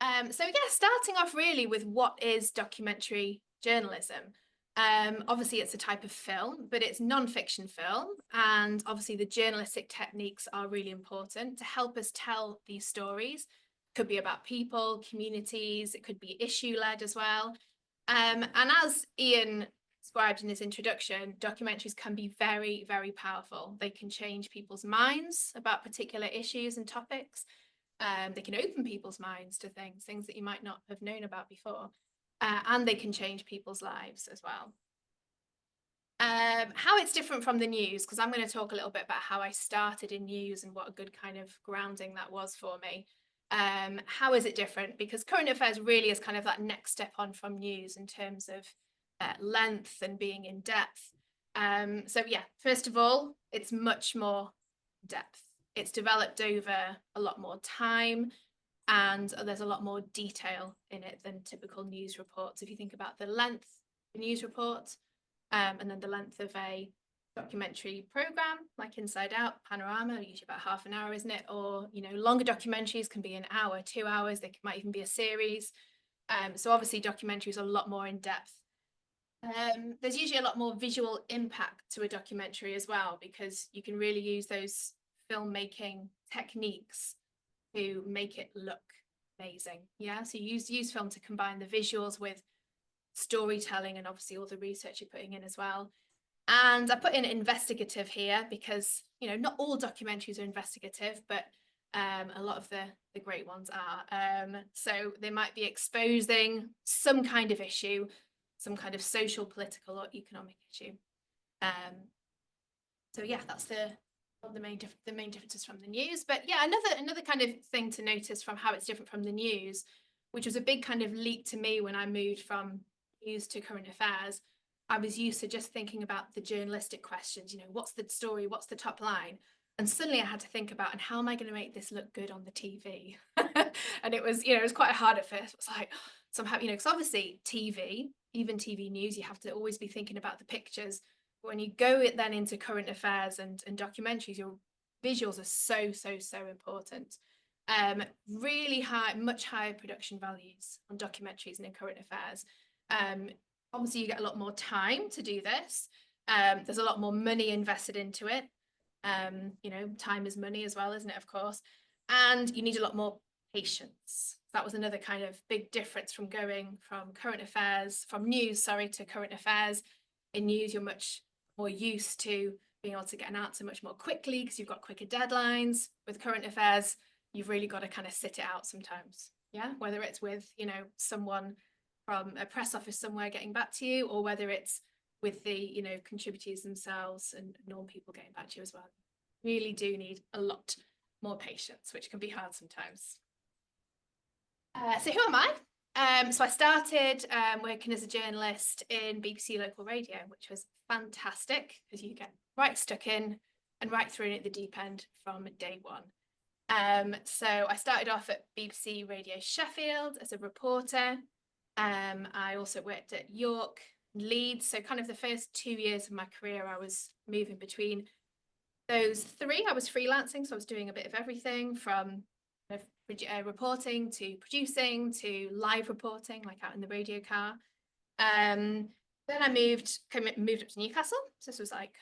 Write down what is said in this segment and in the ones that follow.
So yeah, starting off really with what is documentary journalism. Obviously it's a type of film, but it's non-fiction film. And obviously the journalistic techniques are really important to help us tell these stories. Could be about people, communities, it could be issue-led as well. And as Ian described in his introduction, documentaries can be very, very powerful. They can change people's minds about particular issues and topics. They can open people's minds to things that you might not have known about before. And they can change people's lives as well. How it's different from the news, because I'm going to talk a little bit about how I started in news and what a good kind of grounding that was for me. How is it different? Because current affairs really is kind of that next step on from news in terms of length and being in depth. So yeah, first of all, it's much more depth. It's developed over a lot more time, and there's a lot more detail in it than typical news reports. If you think about the length of a news report, and then the length of a documentary program like Inside Out, Panorama, usually about half an hour, isn't it? Or, you know, longer documentaries can be an hour, 2 hours, they might even be a series. So obviously documentaries are a lot more in depth. There's usually a lot more visual impact to a documentary as well, because you can really use those filmmaking techniques to make it look amazing. Yeah, so you use film to combine the visuals with storytelling and obviously all the research you're putting in as well. And I put in investigative here because, you know, not all documentaries are investigative, but a lot of the great ones are. So they might be exposing some kind of issue, some kind of social, political, or economic issue. So yeah, that's the main differences from the news. But yeah, another kind of thing to notice from how it's different from the news, which was a big kind of leap to me when I moved from news to current affairs. I was used to just thinking about the journalistic questions, you know, what's the story, what's the top line? And suddenly I had to think about, and how am I going to make this look good on the TV? And it was, you know, it was quite hard at first. It was like, somehow, you know, because obviously TV, even TV news, you have to always be thinking about the pictures. When you go then into current affairs and documentaries, your visuals are so important. Really high, much higher production values on documentaries and in current affairs. Obviously, you get a lot more time to do this. There's a lot more money invested into it. You know, time is money as well, isn't it? Of course. And you need a lot more patience. That was another kind of big difference from going from current affairs, from news, sorry, to current affairs. In news, you're much more used to being able to get an answer much more quickly because you've got quicker deadlines. With current affairs, you've really got to kind of sit it out sometimes. Yeah, whether it's with, you know, someone from a press office somewhere getting back to you, or whether it's with the, you know, contributors themselves and normal people getting back to you as well. Really do need a lot more patience, which can be hard sometimes. So who am I? So I started working as a journalist in BBC local radio, which was fantastic because you get right stuck in and right through at the deep end from day one. So I started off at BBC Radio Sheffield as a reporter. I also worked at York, Leeds. So kind of the first 2 years of my career, I was moving between those three. I was freelancing, so I was doing a bit of everything from reporting to producing to live reporting, like out in the radio car. Then I moved up to Newcastle. So this was like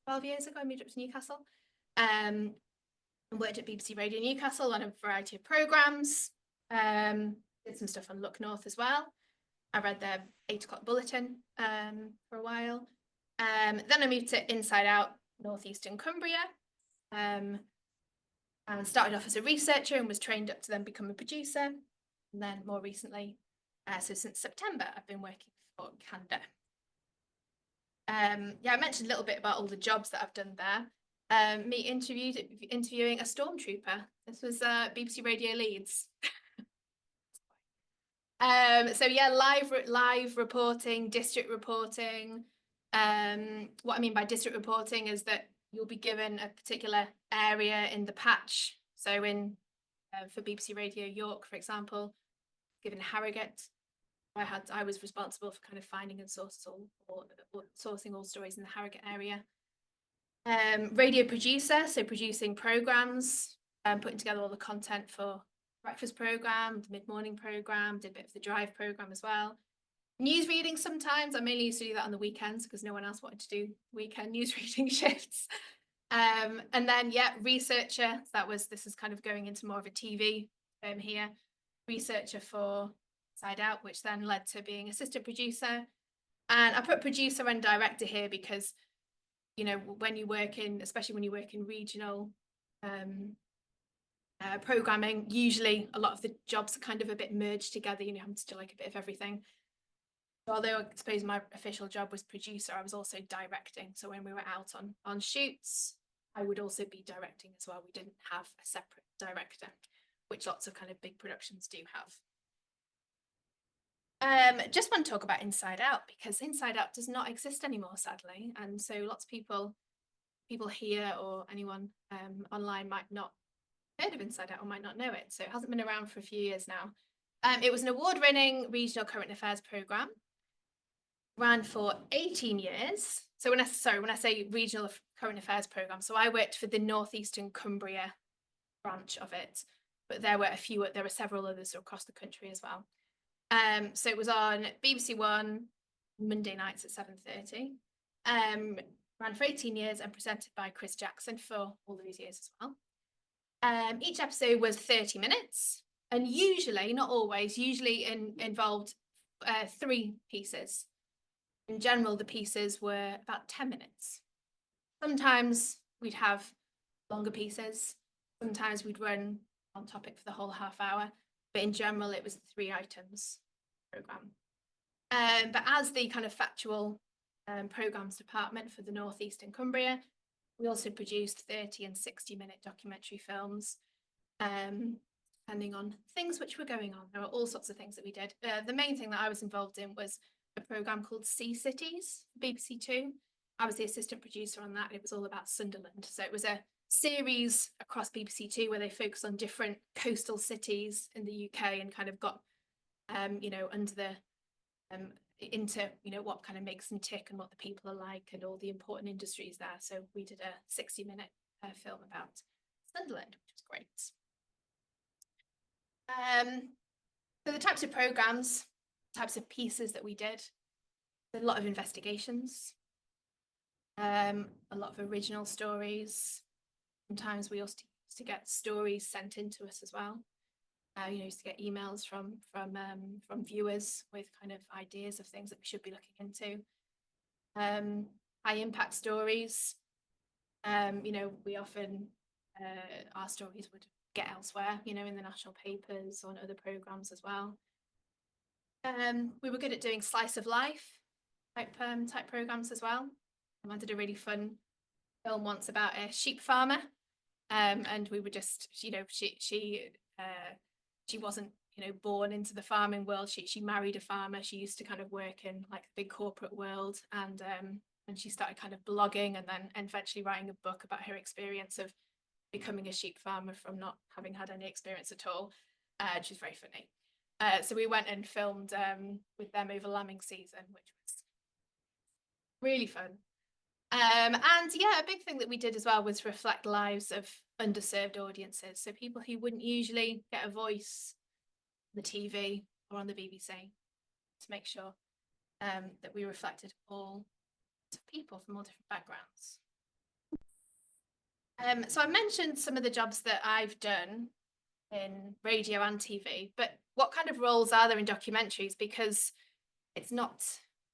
12 years ago. I moved up to Newcastle. And worked at BBC Radio Newcastle on a variety of programmes. Did some stuff on Look North as well. I read their 8 o'clock bulletin for a while. Then I moved to Inside Out, Northeastern Cumbria. And started off as a researcher and was trained up to then become a producer. And then more recently, so since September, I've been working for Candour. Yeah, I mentioned a little bit about all the jobs that I've done there. Me interviewing a stormtrooper. This was BBC Radio Leeds. So yeah, live reporting, district reporting. What I mean by district reporting is that you'll be given a particular area in the patch. So in for BBC Radio York, for example, given Harrogate, I was responsible for kind of finding and sourcing all stories in the Harrogate area. Radio producer, so producing programs, putting together all the content for breakfast program, the mid-morning program, did a bit of the drive program as well. News reading sometimes. I mainly used to do that on the weekends because no one else wanted to do weekend news reading shifts. And then, yeah, researcher. This is kind of going into more of a TV here. Researcher for Inside Out, which then led to being assistant producer. And I put producer and director here because, you know, when you work in, especially when you work in regional programming, usually a lot of the jobs are kind of a bit merged together. You know, having to do like a bit of everything. Although I suppose my official job was producer, I was also directing. So when we were out on shoots, I would also be directing as well. We didn't have a separate director, which lots of kind of big productions do have. Just want to talk about Inside Out because Inside Out does not exist anymore, sadly. And so lots of people here or anyone online might not have heard of Inside Out or might not know it. So it hasn't been around for a few years now. It was an award-winning regional current affairs program. Ran for 18 years. So when I say regional current affairs program, so I worked for the Northeastern Cumbria branch of it, but there were several others across the country as well. So it was on BBC One Monday nights at 7:30. Ran for 18 years and presented by Chris Jackson for all these years as well. Each episode was 30 minutes and usually, not always, involved 3 pieces. In general, the pieces were about 10 minutes. Sometimes we'd have longer pieces. Sometimes we'd run on topic for the whole half hour. But in general, it was 3 items program. But as the kind of factual programs department for the Northeastern Cumbria, we also produced 30 and 60-minute documentary films, depending on things which were going on. There were all sorts of things that we did. The main thing that I was involved in was a program called Sea Cities, BBC Two. I was the assistant producer on that. It was all about Sunderland. So it was a series across BBC Two where they focused on different coastal cities in the UK and kind of got, you know, under the into, you know, what kind of makes them tick and what the people are like and all the important industries there. So we did a 60-minute film about Sunderland, which was great. So the types of programs, types of pieces that we did, a lot of investigations, a lot of original stories. Sometimes we also used to get stories sent in to us as well. You know, used to get emails from viewers with kind of ideas of things that we should be looking into. High impact stories. You know, we often our stories would get elsewhere, you know, in the national papers, on other programs as well. We were good at doing slice of life type programs as well. I did a really fun film once about a sheep farmer, and we were just, you know, she wasn't, you know, born into the farming world. She married a farmer. She used to kind of work in like the big corporate world, and she started kind of blogging and then eventually writing a book about her experience of becoming a sheep farmer from not having had any experience at all. She's very funny. So we went and filmed with them over lambing season, which was really fun. And yeah, a big thing that we did as well was reflect lives of underserved audiences. So people who wouldn't usually get a voice on the TV or on the BBC, to make sure that we reflected all people from all different backgrounds. So I mentioned some of the jobs that I've done in radio and TV, but what kind of roles are there in documentaries? Because it's not,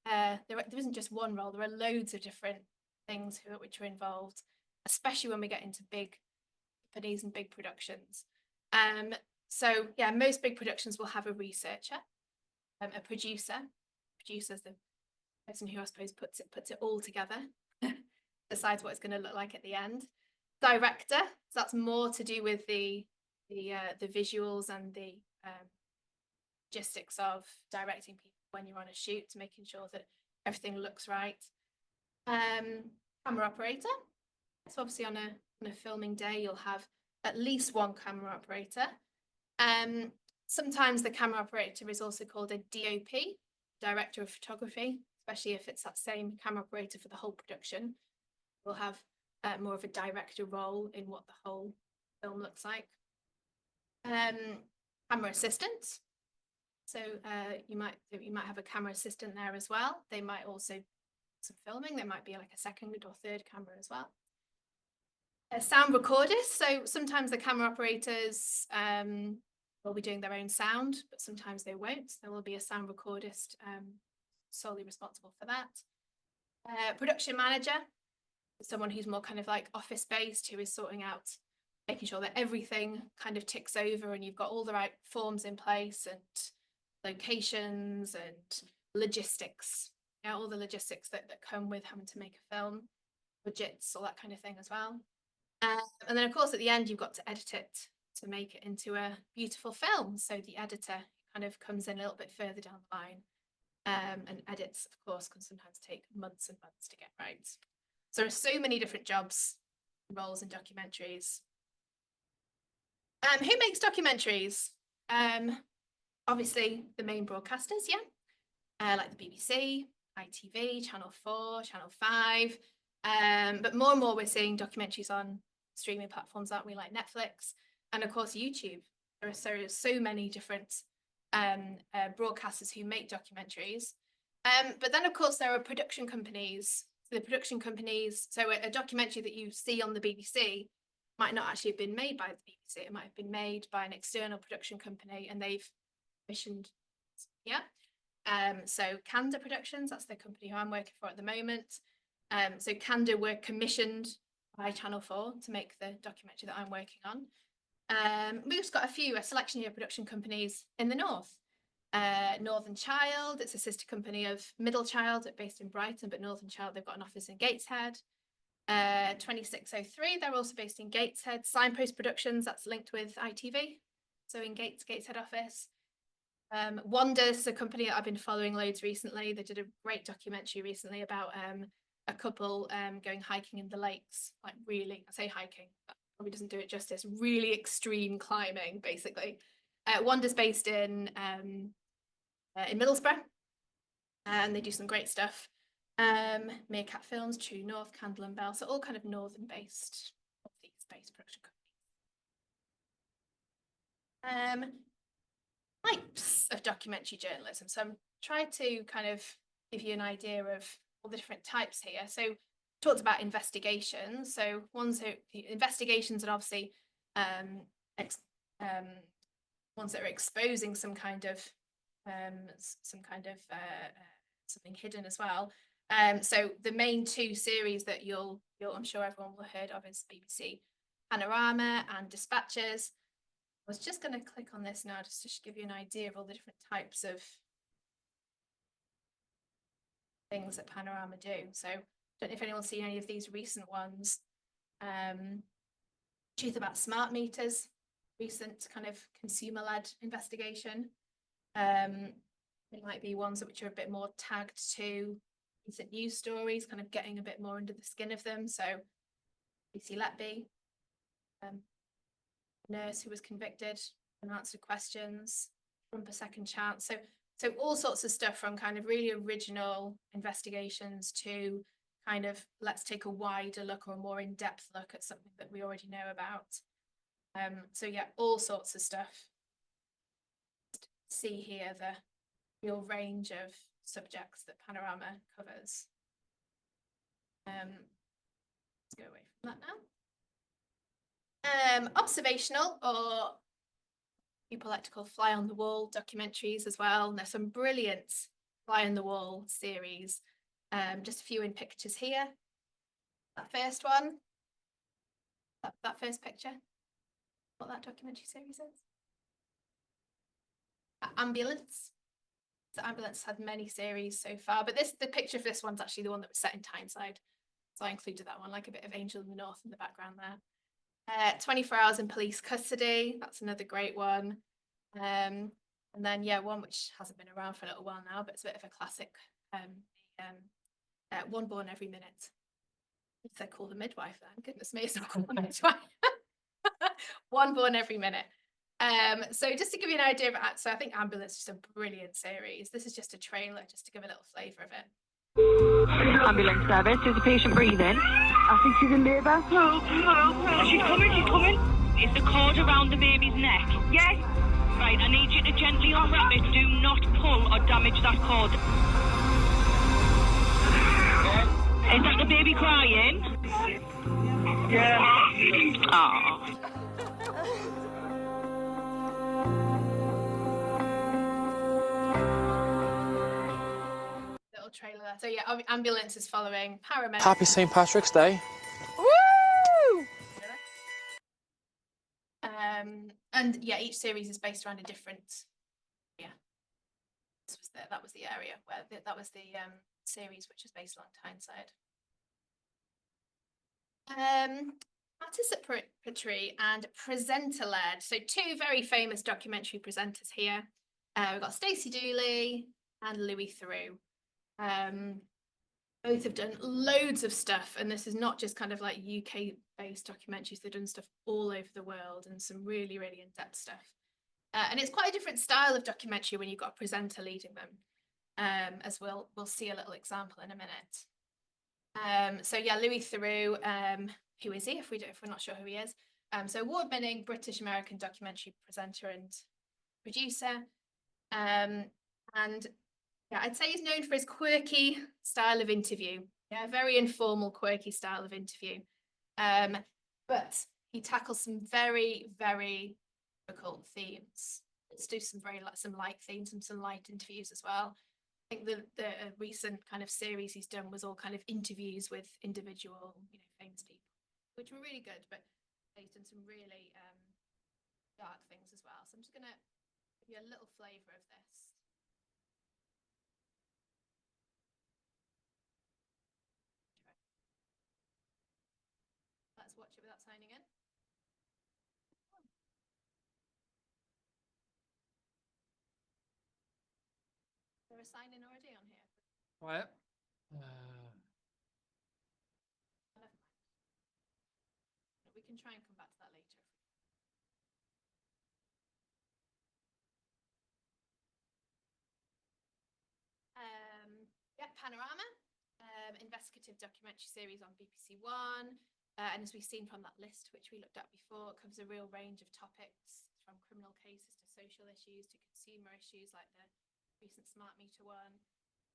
there isn't just one role, there are loads of different things which are involved, especially when we get into big companies and big productions. So yeah, most big productions will have a researcher, a producer. Producer's the person who I suppose puts it all together, decides what it's going to look like at the end. Director, so that's more to do with the visuals and the logistics of directing people when you're on a shoot, making sure that everything looks right. Camera operator. So obviously on a filming day, you'll have at least one camera operator. Sometimes the camera operator is also called a DOP, director of photography, especially if it's that same camera operator for the whole production. We'll have more of a director role in what the whole film looks like. camera assistants. So you might have a camera assistant there as well. They might also do some filming. There might be like a second or third camera as well. Sound recorders. So sometimes the camera operators will be doing their own sound, but sometimes they won't. There will be a sound recordist solely responsible for that. Production manager, someone who's more kind of like office based, who is sorting out, making sure that everything kind of ticks over and you've got all the right forms in place and locations and logistics, all the logistics that come with having to make a film, budgets, all that kind of thing as well. And then of course at the end you've got to edit it to make it into a beautiful film. So the editor kind of comes in a little bit further down the line, and edits, of course, can sometimes take months and months to get right. So there are so many different jobs, roles in documentaries. Who makes documentaries? Obviously the main broadcasters, like the BBC, ITV, Channel 4, Channel 5. But more and more we're seeing documentaries on streaming platforms, aren't we, like Netflix, and of course YouTube. There are so many different broadcasters who make documentaries. But then of course there are production companies. So the production companies, so a documentary that you see on the BBC might not actually have been made by the BBC. It might have been made by an external production company and they've commissioned, so Candour Productions, that's the company who I'm working for at the moment. So Candour were commissioned by Channel 4 to make the documentary that I'm working on. We've just got a selection of production companies in the north. Northern Child, it's a sister company of Middle Child, based in Brighton, but Northern Child, they've got an office in Gateshead. 2603, they're also based in Gateshead. Signpost Productions, that's linked with ITV, so in Gateshead office. Wander's a company that I've been following loads recently. They did a great documentary recently about a couple going hiking in the lakes, like really, I say hiking, that probably doesn't do it justice, really extreme climbing, basically. Wander's based in Middlesbrough, and they do some great stuff. Meerkat Films, True North, Candle and Bell, so all kind of northern based, northeast-based production companies. Types of documentary journalism. So I'm trying to kind of give you an idea of all the different types here. So talked about investigations. So investigations are obviously ones that are exposing some kind of something hidden as well. So the main two series that I'm sure everyone will have heard of is BBC Panorama and Dispatches. I was just going to click on this now just to give you an idea of all the different types of things that Panorama do. So I don't know if anyone's seen any of these recent ones. Truth about smart meters, recent kind of consumer-led investigation. It might be ones which are a bit more tagged to recent news stories, kind of getting a bit more under the skin of them. So Lucy Letby, nurse who was convicted and answered questions, Trump a second chance. So all sorts of stuff, from kind of really original investigations to kind of let's take a wider look or a more in-depth look at something that we already know about. So yeah, all sorts of stuff. See here the real range of subjects that Panorama covers. Let's go away from that now. Observational, or people like to call fly on the wall documentaries as well. And there's some brilliant fly on the wall series. Just a few in pictures here. That first one, that first picture, what that documentary series is. Ambulance. So Ambulance had many series so far, but the picture of this one's actually the one that was set in Tyneside. So I included that one, like a bit of Angel in the North in the background there. 24 Hours in Police Custody, that's another great one. And then, yeah, one which hasn't been around for a little while now, but it's a bit of a classic. One Born Every Minute. They're called The Midwife then. Goodness me, it's not called The Midwife. One Born Every Minute. So just to give you an idea of it, so I think Ambulance is just a brilliant series. This is just a trailer, just to give a little flavour of it. Ambulance service, is the patient breathing? I think she's in labour. No. She's coming. Is the cord around the baby's neck? Yes. Right, I need you to gently unwrap it. Do not pull or damage that cord. Is that the baby crying? Yeah. Aww. Little trailer there. So yeah, ambulance is following paramedics. Happy St. Patrick's Day. Woo! And yeah, each series is based around a different. Yeah, that was the area where that was the series which was based along Tyneside. Participatory and presenter-led. So two very famous documentary presenters here. We've got Stacey Dooley and Louis Theroux. Both have done loads of stuff, and this is not just kind of like UK-based documentaries. They've done stuff all over the world and some really, really in-depth stuff. And it's quite a different style of documentary when you've got a presenter leading them, as we'll see a little example in a minute. So yeah, Louis Theroux, who is he? If we're not sure who he is, so award-winning British-American documentary presenter and producer, and yeah, I'd say he's known for his quirky style of interview. Yeah, very informal, quirky style of interview. But he tackles some very, very difficult themes. Let's do some light themes and some light interviews as well. I think the recent kind of series he's done was all kind of interviews with individual, famous people, which were really good, but he's done some really dark things as well. So I'm just gonna give you a little flavour of this. Let's watch it without signing in. Is there a sign in already on here? Quiet. Never mind. We can try and come back to that later. Yeah, Panorama, investigative documentary series on BBC One. And as we've seen from that list, which we looked at before, it covers a real range of topics, from criminal cases to social issues to consumer issues like the recent smart meter one.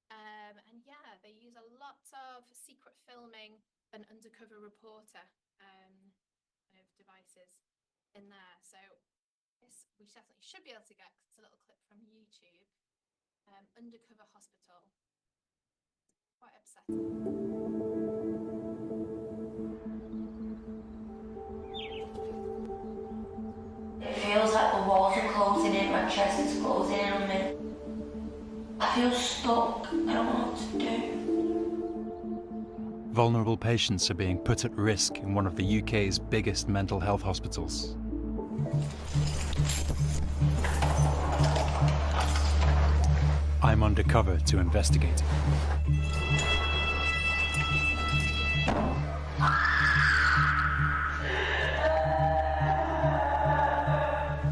And yeah, they use a lot of secret filming and undercover reporter kind of devices in there. So this we definitely should be able to get, because it's a little clip from YouTube. Undercover hospital. Quite upsetting. It feels like the walls are closing in, my chest is closing in on me. I feel stuck, I don't know what to do. Vulnerable patients are being put at risk in one of the UK's biggest mental health hospitals. I'm undercover to investigate.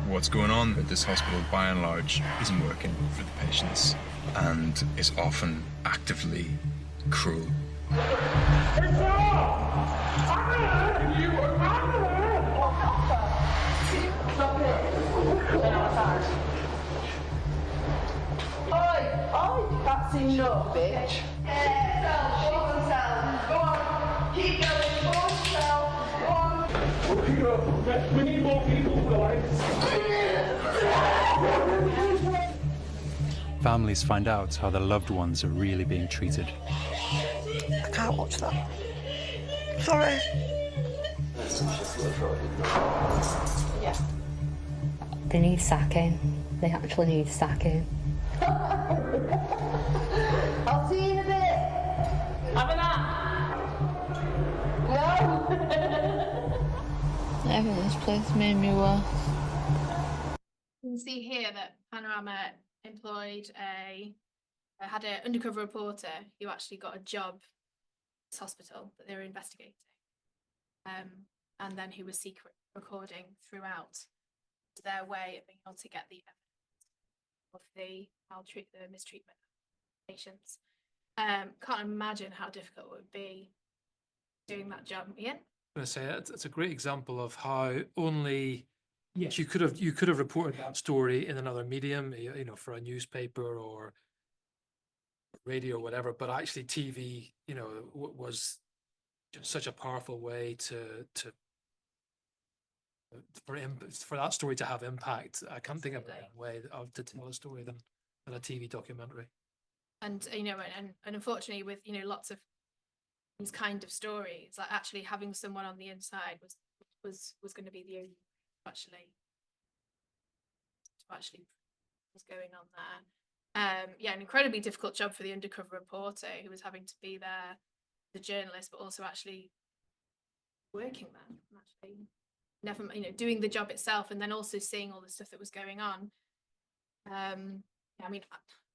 What's going on at this hospital, by and large, isn't working for the patients and is often actively cruel. That's enough, bitch. Go on. Keep going. Go on. We need more people for the lights. Families find out how their loved ones are really being treated. I can't watch that. Sorry. Yeah. They need sacking. They actually need sacking. I'll see you in a bit. Have a nap. No. This place made me worse. You can see here that Panorama had an undercover reporter who actually got a job at this hospital that they were investigating, and then who was secret recording throughout their way of being able to get the evidence of the mistreatment of patients. Can't imagine how difficult it would be doing that job. Ian? I'm going to say it's a great example of how only Yes, you could have reported that story in another medium, you know, for a newspaper or radio or whatever, but actually TV, you know, was just such a powerful way for that story to have impact. I can't think of a better way to tell a story than a TV documentary. And you know, and unfortunately, with lots of these kind of stories, like actually having someone on the inside was going to be the only actually was going on there. Yeah, an incredibly difficult job for the undercover reporter who was having to be there, the journalist, but also actually working there, and actually never, doing the job itself, and then also seeing all the stuff that was going on. I mean,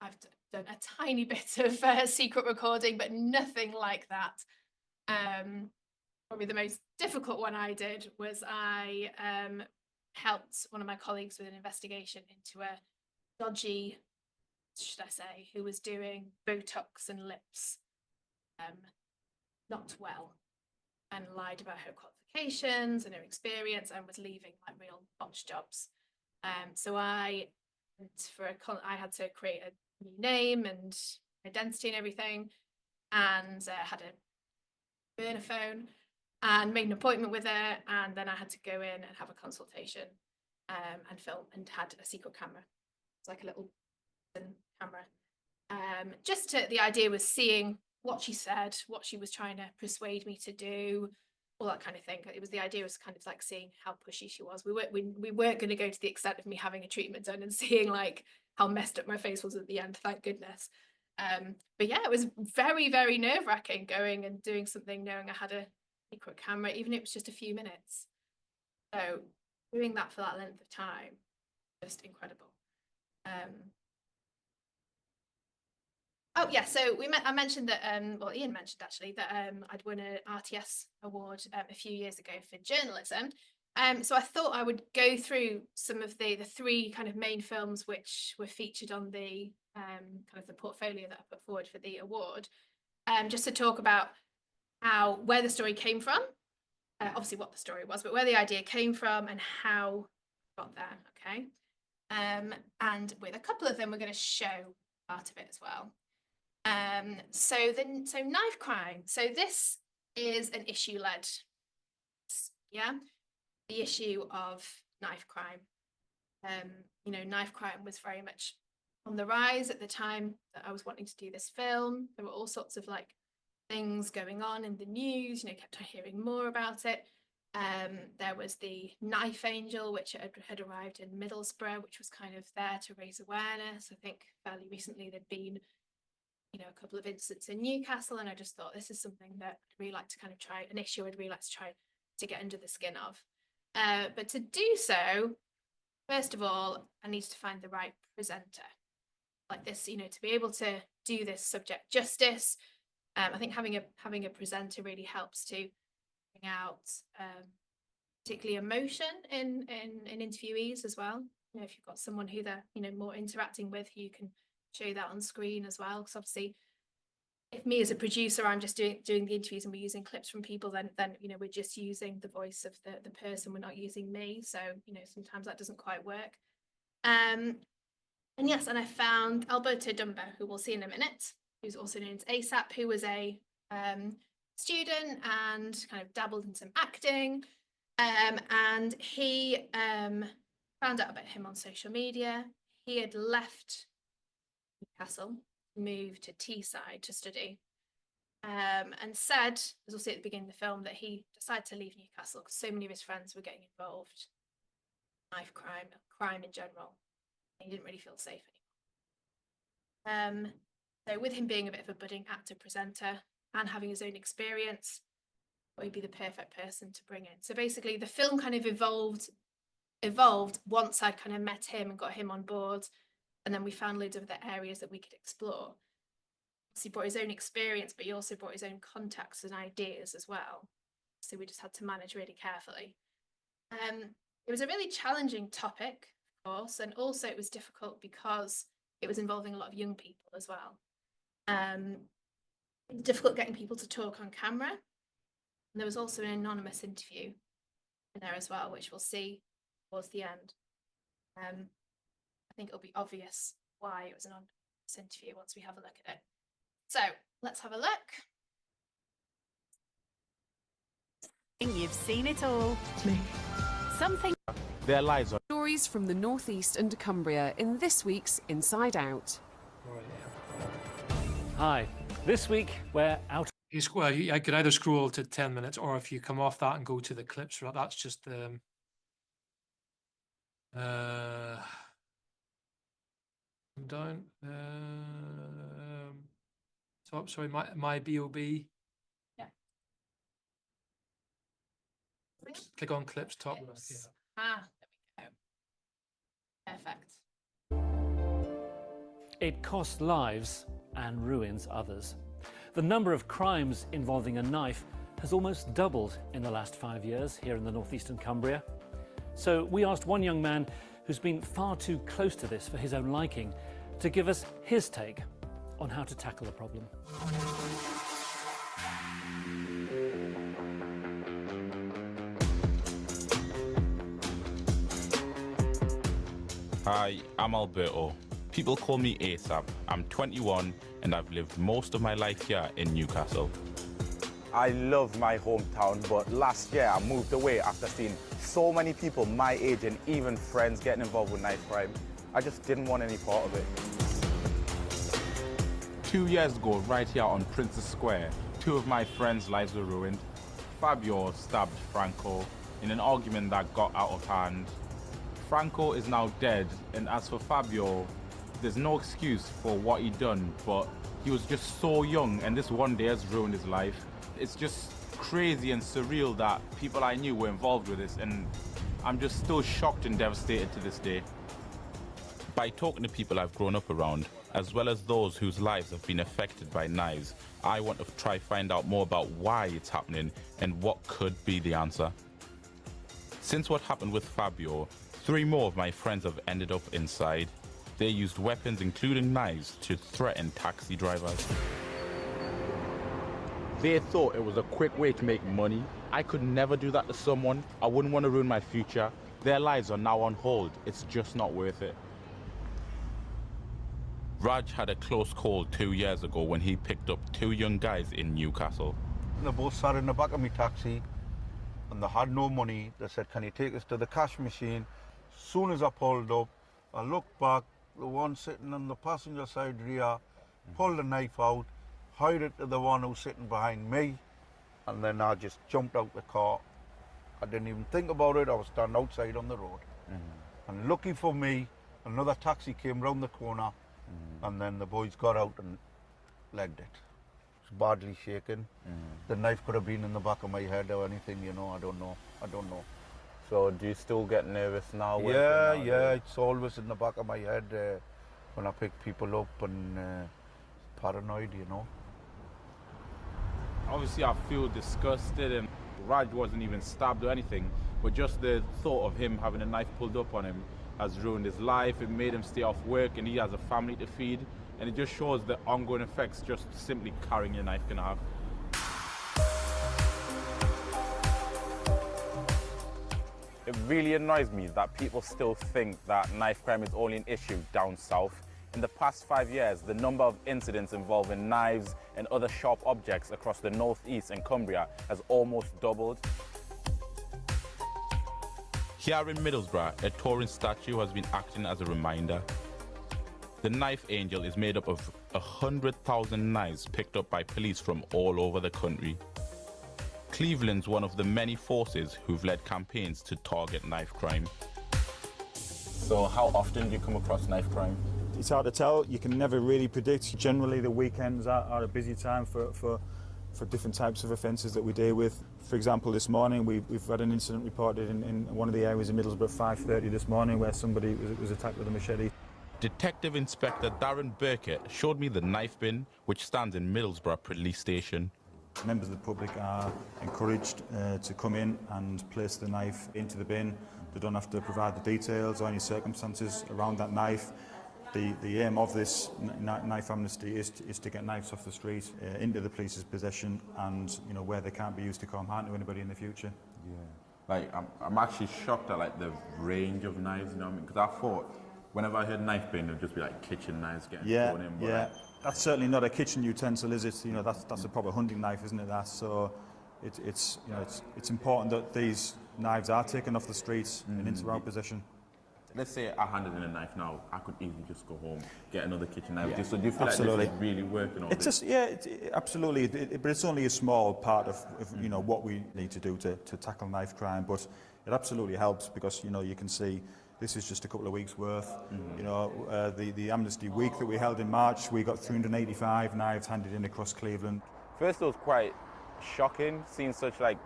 I've done a tiny bit of secret recording, but nothing like that. Probably the most difficult one I did was I helped one of my colleagues with an investigation into a dodgy, should I say, who was doing Botox and lips not well, and lied about her qualifications and her experience, and was leaving like real botch jobs. So I had to create a new name and identity and everything, and had a burner phone and made an appointment with her, and then I had to go in and have a consultation and film, and had a secret camera. It's like a little camera. The idea was seeing what she said, what she was trying to persuade me to do, all that kind of thing. The idea was kind of like seeing how pushy she was. We weren't going to go to the extent of me having a treatment done and seeing like how messed up my face was at the end, thank goodness. But yeah, it was very, very nerve-wracking going and doing something knowing I had a secret camera, even if it was just a few minutes. So doing that for that length of time, just incredible. Oh yeah, so I mentioned that, well, Ian mentioned actually that I'd won an RTS award a few years ago for journalism. So I thought I would go through some of the three kind of main films which were featured on the kind of the portfolio that I put forward for the award, just to talk about where the story came from, obviously what the story was, but where the idea came from and how it got there. Okay, and with a couple of them, we're going to show part of it as well. So knife crime. So this is an issue led, yeah, the issue of knife crime. Knife crime was very much on the rise at the time that I was wanting to do this film. There were all sorts of like things going on in the news, kept hearing more about it. There was the Knife Angel, which had arrived in Middlesbrough, which was kind of there to raise awareness. I think fairly recently there'd been a couple of incidents in Newcastle, and I just thought this is something that I'd really like to kind of try, an issue I'd really like to try to get under the skin of. But to do so, first of all, I needed to find the right presenter like this, to be able to do this subject justice. I think having a presenter really helps to bring out particularly emotion in interviewees as well. If you've got someone who they're more interacting with, you can show that on screen as well, because obviously if me as a producer, I'm just doing the interviews and we're using clips from people, then we're just using the voice of the person, we're not using me, so sometimes that doesn't quite work. And yes, and I found Alberto Dumba, who we'll see in a minute, who's also known as ASAP, who was a student and kind of dabbled in some acting, and he found out about him on social media. He had left Newcastle, moved to Teesside to study, and said, as we'll see at the beginning of the film, that he decided to leave Newcastle because so many of his friends were getting involved in knife crime in general. He didn't really feel safe anymore. So with him being a bit of a budding actor presenter and having his own experience, he'd be the perfect person to bring in. So basically the film kind of evolved once I'd kind of met him and got him on board, and then we found loads of other areas that we could explore. So he brought his own experience, but he also brought his own contacts and ideas as well. So we just had to manage really carefully. It was a really challenging topic, of course, and also it was difficult because it was involving a lot of young people as well. Difficult getting people to talk on camera. And there was also an anonymous interview in there as well, which we'll see towards the end. I think it'll be obvious why it was an honest interview once we have a look at it. So let's have a look. You've seen it all. Something. Their lives are. Stories from the northeast and Cumbria in this week's Inside Out. Hi. This week we're out. Well, I could either scroll to 10 minutes, or if you come off that and go to the clips, that's just down. Top. Sorry, my BOB. Yeah. Click on clips top. Clips. Yeah. Ah, there we go. Perfect. It costs lives and ruins others. The number of crimes involving a knife has almost doubled in the last 5 years here in the northeastern Cumbria. So we asked one young man who's been far too close to this for his own liking to give us his take on how to tackle the problem. Hi, I'm Alberto. People call me ASAP. I'm 21 and I've lived most of my life here in Newcastle. I love my hometown, but last year I moved away after seeing so many people my age and even friends getting involved with knife crime. I just didn't want any part of it. 2 years ago, right here on Princess Square, 2 of my friends' lives were ruined. Fabio stabbed Franco in an argument that got out of hand. Franco is now dead, and as for Fabio, there's no excuse for what he done, but he was just so young, and this one day has ruined his life. It's just crazy and surreal that people I knew were involved with this, and I'm just still shocked and devastated to this day. By talking to people I've grown up around, as well as those whose lives have been affected by knives, I want to try find out more about why it's happening and what could be the answer. Since what happened with Fabio, 3 more of my friends have ended up inside. They used weapons, including knives, to threaten taxi drivers. They thought it was a quick way to make money. I could never do that to someone. I wouldn't want to ruin my future. Their lives are now on hold. It's just not worth it. Raj had a close call 2 years ago when he picked up 2 young guys in Newcastle. They both sat in the back of my taxi and they had no money. They said, "Can you take us to the cash machine?" As soon as I pulled up, I looked back, the one sitting on the passenger side rear pulled the knife out, hired it to the one who's sitting behind me, and then I just jumped out the car. I didn't even think about it. I was standing outside on the road. And lucky for me, another taxi came round the corner, and then the boys got out and legged it. It was badly shaken. The knife could have been in the back of my head or anything, you know, I don't know. So do you still get nervous now? Yeah, it's always in the back of my head when I pick people up, and paranoid, you know. Obviously I feel disgusted, and Raj wasn't even stabbed or anything, but just the thought of him having a knife pulled up on him has ruined his life. It made him stay off work, and he has a family to feed, and it just shows the ongoing effects just simply carrying a knife can have. It really annoys me that people still think that knife crime is only an issue down south. In the past 5 years, the number of incidents involving knives and other sharp objects across the northeast and Cumbria has almost doubled. Here in Middlesbrough, a Turin statue has been acting as a reminder. The Knife Angel is made up of 100,000 knives picked up by police from all over the country. Cleveland's one of the many forces who've led campaigns to target knife crime. So how often do you come across knife crime? It's hard to tell. You can never really predict. Generally, the weekends are a busy time for different types of offences that we deal with. For example, this morning we've had an incident reported in one of the areas in Middlesbrough 5:30 this morning where somebody was attacked with a machete. Detective Inspector Darren Burkett showed me the knife bin, which stands in Middlesbrough Police Station. Members of the public are encouraged to come in and place the knife into the bin. They don't have to provide the details or any circumstances around that knife. The aim of this knife amnesty is to get knives off the street into the police's possession, and where they can't be used to harm to anybody in the future. Yeah. Like, I'm actually shocked at like the range of knives, you know what I mean? Because I thought whenever I heard knife blade, it would just be like kitchen knives getting thrown in. But yeah. like, That's certainly not a kitchen utensil, is it? You know, that's a proper hunting knife, isn't it? That so, it's you know it's important that these knives are taken off the streets and into our possession. Let's say I handed in a knife now, I could easily just go home, get another kitchen knife. Yeah. So do you feel like this is really working on this? Absolutely. But it's only a small part of you know what we need to do to tackle knife crime. But it absolutely helps because you know you can see this is just a couple of weeks worth. You know, the Amnesty Week that we held in March, we got 385 knives handed in across Cleveland. First, it was quite shocking seeing such like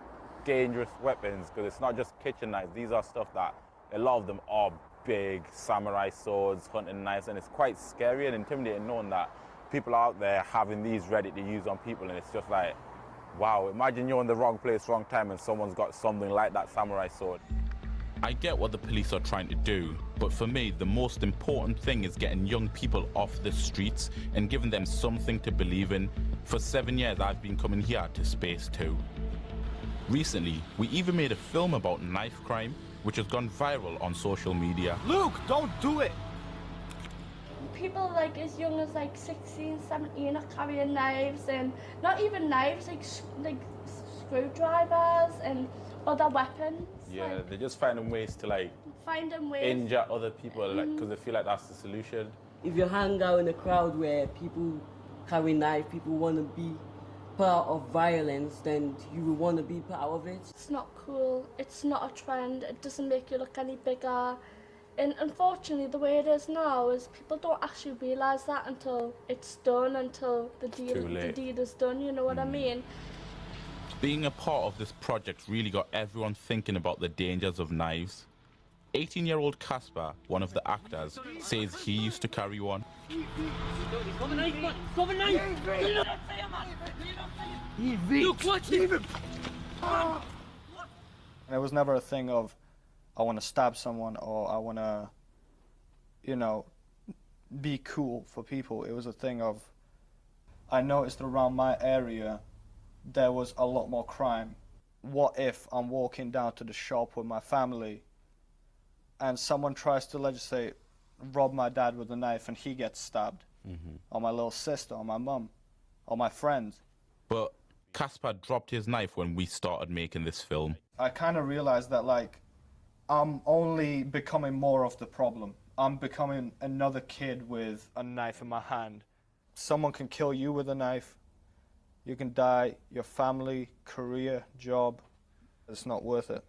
dangerous weapons because it's not just kitchen knives. These are stuff that a lot of them are big samurai swords, hunting knives, and it's quite scary and intimidating knowing that people are out there having these ready to use on people, and it's just like, wow, imagine you're in the wrong place, wrong time, and someone's got something like that samurai sword. I get what the police are trying to do, but for me, the most important thing is getting young people off the streets and giving them something to believe in. For 7 years, I've been coming here to Space 2. Recently, we even made a film about knife crime, which has gone viral on social media. Luke, don't do it! People like as young as like 16, 17 are carrying knives, and not even knives, like screwdrivers and other weapons. Yeah, they're just finding ways to like injure other people, like because they feel like that's the solution. If you hang out in a crowd where people carry knives, people want to be part of violence, then you will want to be part of it. It's not cool, it's not a trend, it doesn't make you look any bigger. And unfortunately, the way it is now is people don't actually realise that until it's done, until the deed is done, you know what I mean? Being a part of this project really got everyone thinking about the dangers of knives. 18-year-old Casper, one of the actors, says he used to carry one. Luke, watch it! It was never a thing of, I want to stab someone or I want to, you know, be cool for people. It was a thing of, I noticed around my area there was a lot more crime. What if I'm walking down to the shop with my family and someone tries to legislate, rob my dad with a knife and he gets stabbed? Or my little sister, or my mum, or my friend. But Casper dropped his knife when we started making this film. I kind of realized that, like, I'm only becoming more of the problem. I'm becoming another kid with a knife in my hand. Someone can kill you with a knife. You can die, your family, career, job. It's not worth it.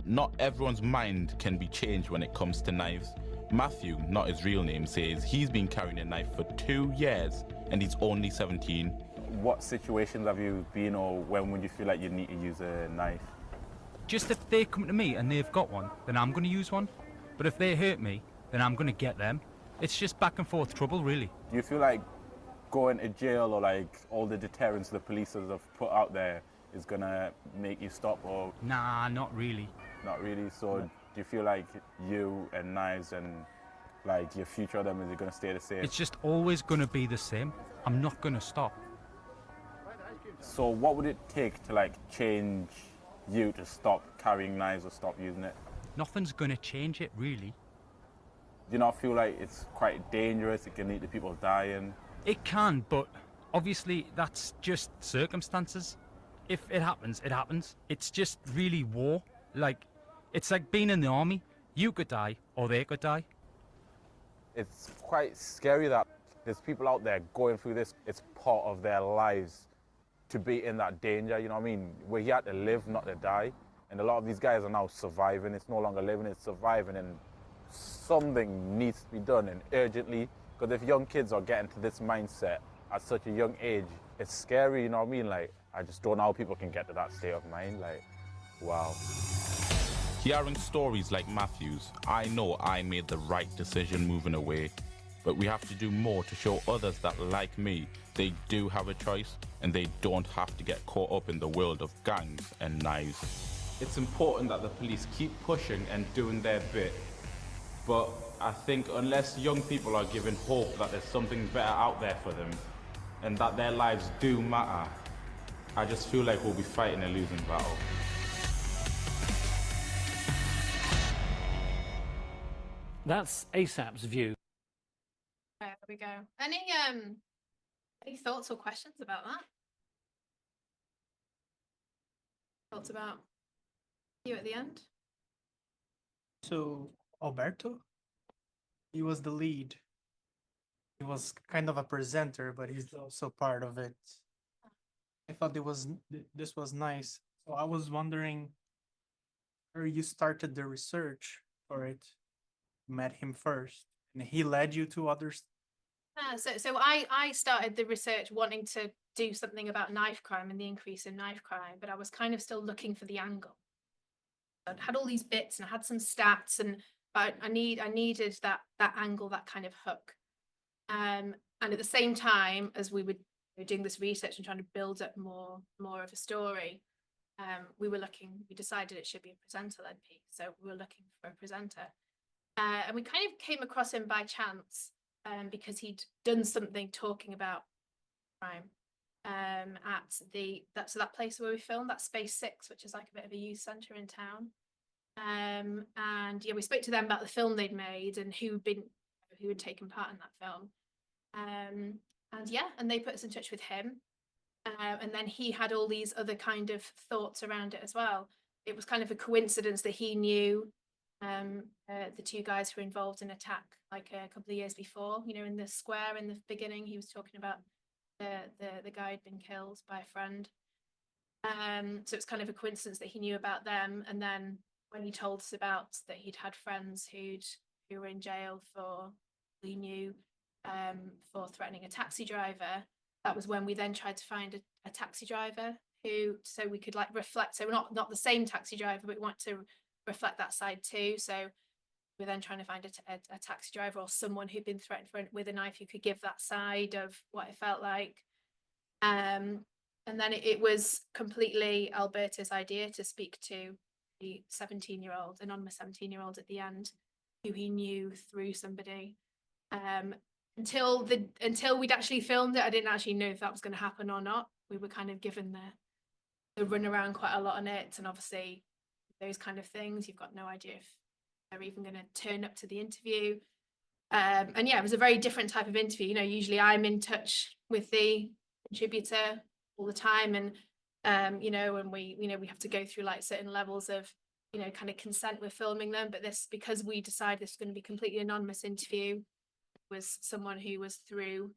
Not everyone's mind can be changed when it comes to knives. Matthew, not his real name, says he's been carrying a knife for 2 years and he's only 17. What situations have you been, or when would you feel like you need to use a knife? Just if they come to me and they've got one, then I'm going to use one. But if they hurt me, then I'm going to get them. It's just back and forth trouble, really. Do you feel like going to jail or like all the deterrence the police have put out there is going to make you stop? Or Nah, not really. Not really? So do you feel like you and knives and like your future of them, is it going to stay the same? It's just always going to be the same. I'm not going to stop. So what would it take to like change you to stop carrying knives or stop using it? Nothing's going to change it, really. Do you not feel like it's quite dangerous? It can lead to people dying? It can, but obviously that's just circumstances. If it happens, it happens. It's just really war. Like, it's like being in the army. You could die, or they could die. It's quite scary that there's people out there going through this. It's part of their lives to be in that danger, you know what I mean? We're here to live, not to die. And a lot of these guys are now surviving. It's no longer living, it's surviving. And something needs to be done, and urgently. Because if young kids are getting to this mindset at such a young age, it's scary, you know what I mean? Like, I just don't know how people can get to that state of mind. Like, wow. Hearing stories like Matthew's, I know I made the right decision moving away. But we have to do more to show others that, like me, they do have a choice and they don't have to get caught up in the world of gangs and knives. It's important that the police keep pushing and doing their bit. But I think unless young people are given hope that there's something better out there for them and that their lives do matter, I just feel like we'll be fighting a losing battle. That's ASAP's view. There we go. Any thoughts or questions about that? Thoughts about you at the end? So Alberto, he was the lead. He was kind of a presenter, but he's also part of it. I thought this was nice. So I was wondering where you started the research for it. Met him first, and he led you to others. So I started the research wanting to do something about knife crime and the increase in knife crime, but I was kind of still looking for the angle. I had all these bits and I had some stats, and I needed that angle, that kind of hook. And at the same time as we were doing this research and trying to build up more of a story, we decided it should be a presenter-led piece. So we were looking for a presenter. And we kind of came across him by chance because he'd done something talking about crime at that place where we filmed, that Space 6, which is like a bit of a youth centre in town. And yeah, we spoke to them about the film they'd made and who had taken part in that film. And they put us in touch with him. And then he had all these other kind of thoughts around it as well. It was kind of a coincidence that he knew the two guys who were involved in attack like a couple of years before, in the square in the beginning. He was talking about the guy had been killed by a friend. So it's kind of a coincidence that he knew about them. And then when he told us about that he'd had friends who were in jail for threatening a taxi driver, that was when we then tried to find a taxi driver so we could like reflect. So not the same taxi driver, but we want to reflect that side too. So we're then trying to find a taxi driver or someone who'd been threatened with a knife who could give that side of what it felt like. And then it was completely Alberto's idea to speak to the 17-year-old, anonymous 17-year-old at the end, who he knew through somebody. Until we'd actually filmed it, I didn't actually know if that was going to happen or not. We were kind of given the run around quite a lot on it, and obviously those kind of things, you've got no idea if they're even going to turn up to the interview. And yeah, it was a very different type of interview. Usually I'm in touch with the contributor all the time, and and we have to go through like certain levels of kind of consent with filming them. But because we decided this was going to be a completely anonymous interview, was someone who was through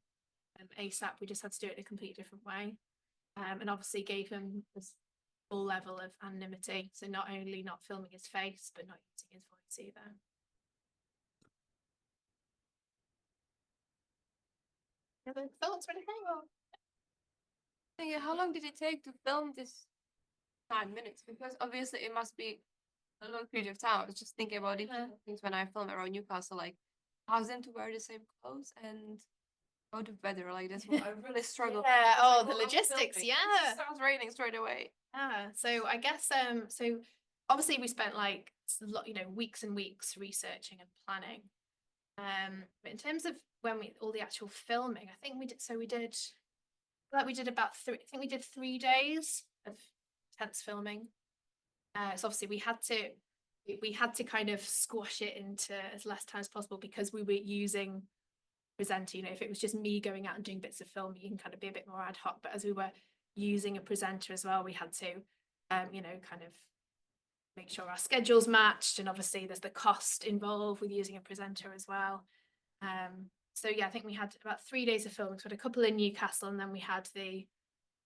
ASAP, we just had to do it in a completely different way, and obviously gave him this full level of anonymity. So not only not filming his face, but not using his voice either. Other thoughts or anything? Yeah, how long did it take to film this 9 minutes? Because obviously it must be a long period of time. I was just thinking about it things when I film around Newcastle, like ask them to wear the same clothes and go to weather. Like that's what I really struggle. Yeah. Oh, the I'm logistics. filming. Yeah. It starts raining straight away. Yeah. So I guess so obviously we spent like weeks and weeks researching and planning. But in terms of all the actual filming, I think we did about 3 days of intense filming. So obviously we had to kind of squash it into as less time as possible because we were using presenter. If it was just me going out and doing bits of film, you can kind of be a bit more ad hoc. But as we were using a presenter as well, we had to kind of make sure our schedules matched, and obviously there's the cost involved with using a presenter as well. So yeah, I think we had about 3 days of filming. So we had a couple in Newcastle, and then we had the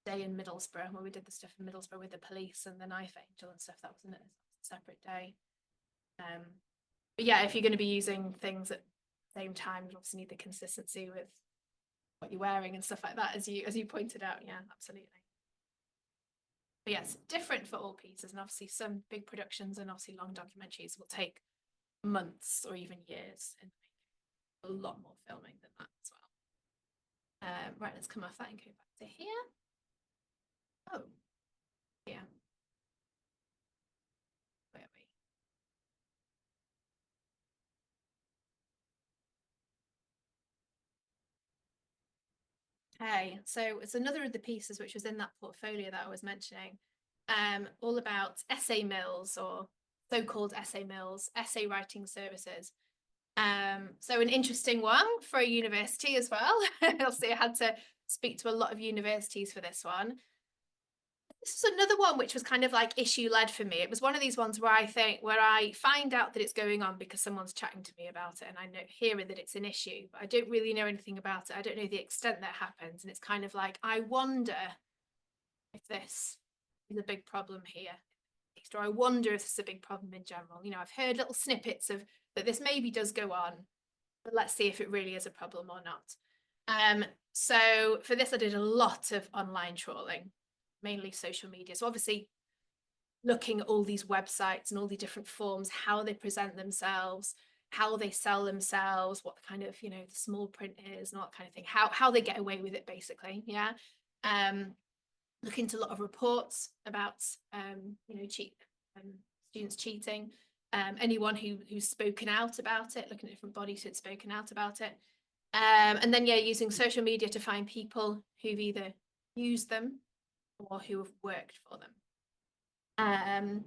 day in Middlesbrough where we did the stuff in Middlesbrough with the police and the knife angel and stuff. That was a separate day. But yeah, if you're going to be using things at the same time, you obviously need the consistency with what you're wearing and stuff like that, as you pointed out. Yeah, absolutely. But yes, different for all pieces, and obviously some big productions and obviously long documentaries will take months or even years, and a lot more filming than that as well. Right, let's come off that and go back to here. Oh, yeah. Where are we? Okay, so it's another of the pieces which was in that portfolio that I was mentioning, all about essay mills, or so-called essay mills, essay writing services. So an interesting one for a university as well. Obviously, I had to speak to a lot of universities for this one. This is another one which was kind of like issue-led for me. It was one of these ones where I find out that it's going on because someone's chatting to me about it, and I know hearing that it's an issue, but I don't really know anything about it. I don't know the extent that happens, and it's kind of like, I wonder if this is a big problem here, or I wonder if this is a big problem in general. You know, I've heard little snippets of that this maybe does go on, but let's see if it really is a problem or not. So for this, I did a lot of online trawling, mainly social media. So obviously looking at all these websites and all the different forms, how they present themselves, how they sell themselves, what kind of, you know, the small print is and all that kind of thing, how they get away with it, basically. Yeah. Look into a lot of reports about, you know, students cheating, anyone who's spoken out about it, looking at different bodies who'd spoken out about it. And then, yeah, using social media to find people who've either used them or who have worked for them.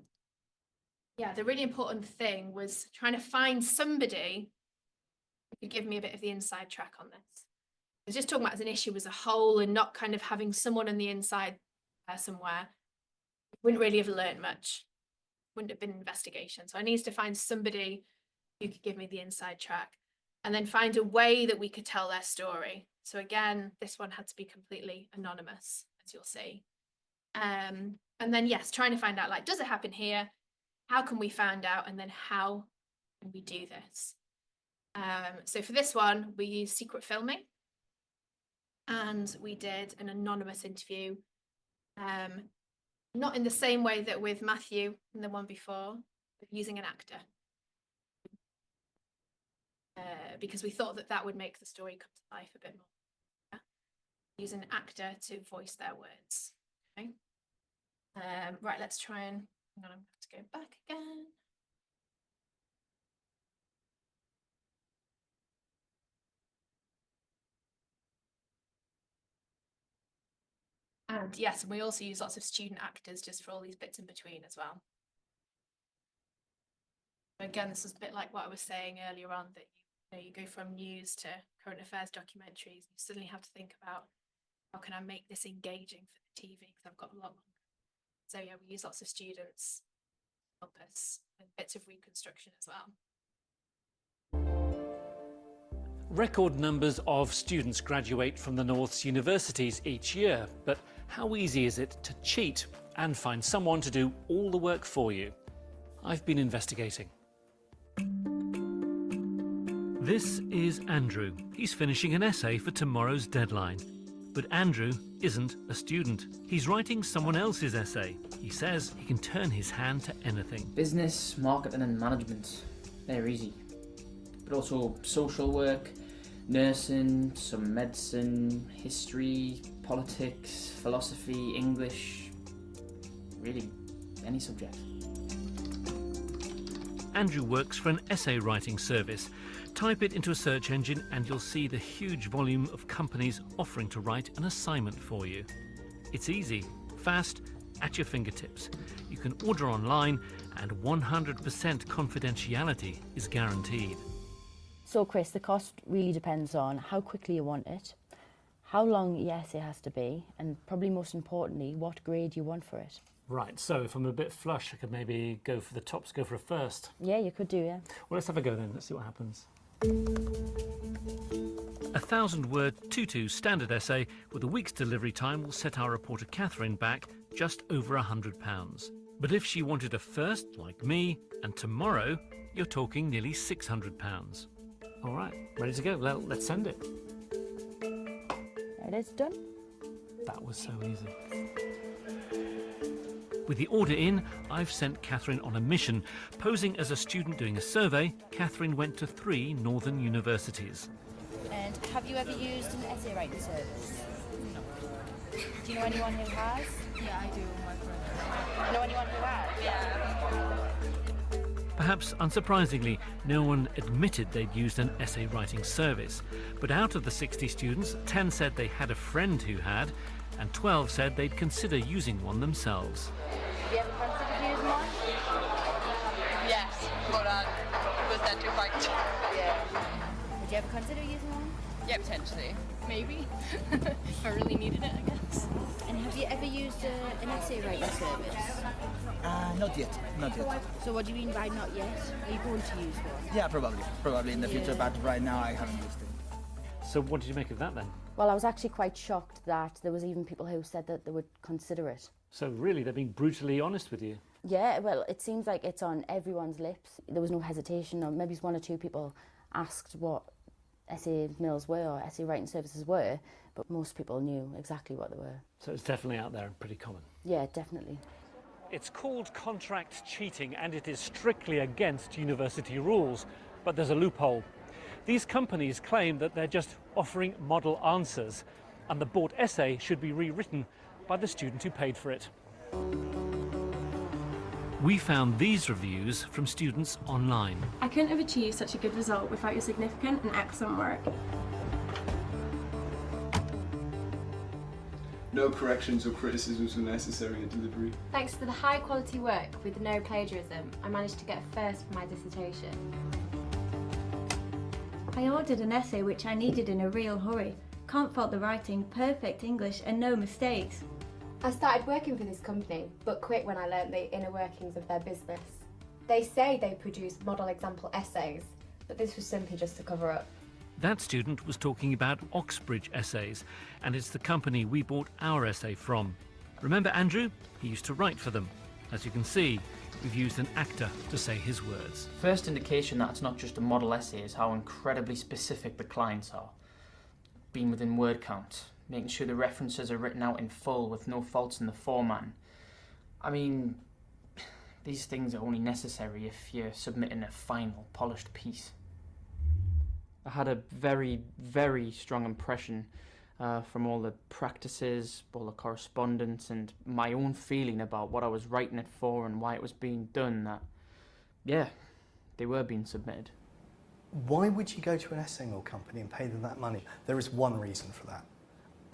Yeah, the really important thing was trying to find somebody who could give me a bit of the inside track on this. I was just talking about as an issue as a whole and not kind of having someone on the inside somewhere. Wouldn't really have learned much. Wouldn't have been an investigation. So I needed to find somebody who could give me the inside track and then find a way that we could tell their story. So again, this one had to be completely anonymous, as you'll see. And then, yes, trying to find out, like, does it happen here? How can we find out? And then how can we do this? So for this one, we used secret filming and we did an anonymous interview. Not in the same way that with Matthew and the one before, but using an actor. Because we thought that that would make the story come to life a bit more. Yeah? Use an actor to voice their words. Okay. Right, let's try and, hang on, I'm going to go back again. And yes, and we also use lots of student actors just for all these bits in between as well. Again, this is a bit like what I was saying earlier on, that you go from news to current affairs documentaries. You suddenly have to think about, how can I make this engaging for the TV? Because I've got a lot longer. So yeah, we use lots of students to help us with bits of reconstruction as well. Record numbers of students graduate from the North's universities each year, but how easy is it to cheat and find someone to do all the work for you? I've been investigating. This is Andrew. He's finishing an essay for tomorrow's deadline. But Andrew isn't a student. He's writing someone else's essay. He says he can turn his hand to anything. Business, marketing and management, they're easy. But also social work, nursing, some medicine, history, politics, philosophy, English, really any subject. Andrew works for an essay writing service. Type it into a search engine and you'll see the huge volume of companies offering to write an assignment for you. It's easy, fast, at your fingertips. You can order online and 100% confidentiality is guaranteed. So Chris, the cost really depends on how quickly you want it, how long your essay has to be, and probably most importantly, what grade you want for it. Right, so if I'm a bit flush, I could maybe go for the tops, go for a first. Yeah, you could do, yeah. Well, let's have a go then, let's see what happens. A 1,000-word 2-2 standard essay with a week's delivery time will set our reporter Catherine back just over £100. But if she wanted a first, like me, and tomorrow, you're talking nearly £600. All right, ready to go. Well, let's send it. There it is, done. That was so easy. With the order in, I've sent Catherine on a mission. Posing as a student doing a survey, Catherine went to 3 northern universities. And have you ever used an essay writing service? No. Do you know anyone who has? Yeah, I do. My friend. Know anyone who has? Yeah. Perhaps unsurprisingly, no one admitted they'd used an essay writing service. But out of the 60 students, 10 said they had a friend who had, and 12 said they'd consider using one themselves. Have you ever considered using one? Yes, but it was that too fight. Yeah. you ever consider using one? Yeah, potentially. Maybe. If I really needed it, I guess. And have you ever used an essay writing service? Not yet, not yet. So what do you mean by not yet? Are you going to use one? Yeah, probably in the future, but right now I haven't used it. So what did you make of that then? Well, I was actually quite shocked that there was even people who said that they would consider it. So really, they're being brutally honest with you. Yeah, well, it seems like it's on everyone's lips. There was no hesitation, or maybe one or two people asked what essay mills were or essay writing services were, but most people knew exactly what they were. So it's definitely out there and pretty common. Yeah, definitely. It's called contract cheating and it is strictly against university rules, but there's a loophole. These companies claim that they're just offering model answers and the bought essay should be rewritten by the student who paid for it. We found these reviews from students online. I couldn't have achieved such a good result without your significant and excellent work. No corrections or criticisms were necessary in delivery. Thanks to the high quality work with no plagiarism, I managed to get a first for my dissertation. I ordered an essay which I needed in a real hurry. Can't fault the writing, perfect English and no mistakes. I started working for this company, but quit when I learnt the inner workings of their business. They say they produce model example essays, but this was simply just a cover up. That student was talking about Oxbridge Essays, and it's the company we bought our essay from. Remember Andrew? He used to write for them. As you can see, we've used an actor to say his words. First indication that it's not just a model essay is how incredibly specific the clients are. Being within word count, making sure the references are written out in full with no faults in the format. I mean, these things are only necessary if you're submitting a final, polished piece. I had a very, very strong impression from all the practices, all the correspondence, and my own feeling about what I was writing it for and why it was being done, that, yeah, they were being submitted. Why would you go to an essay mill company and pay them that money? There is one reason for that.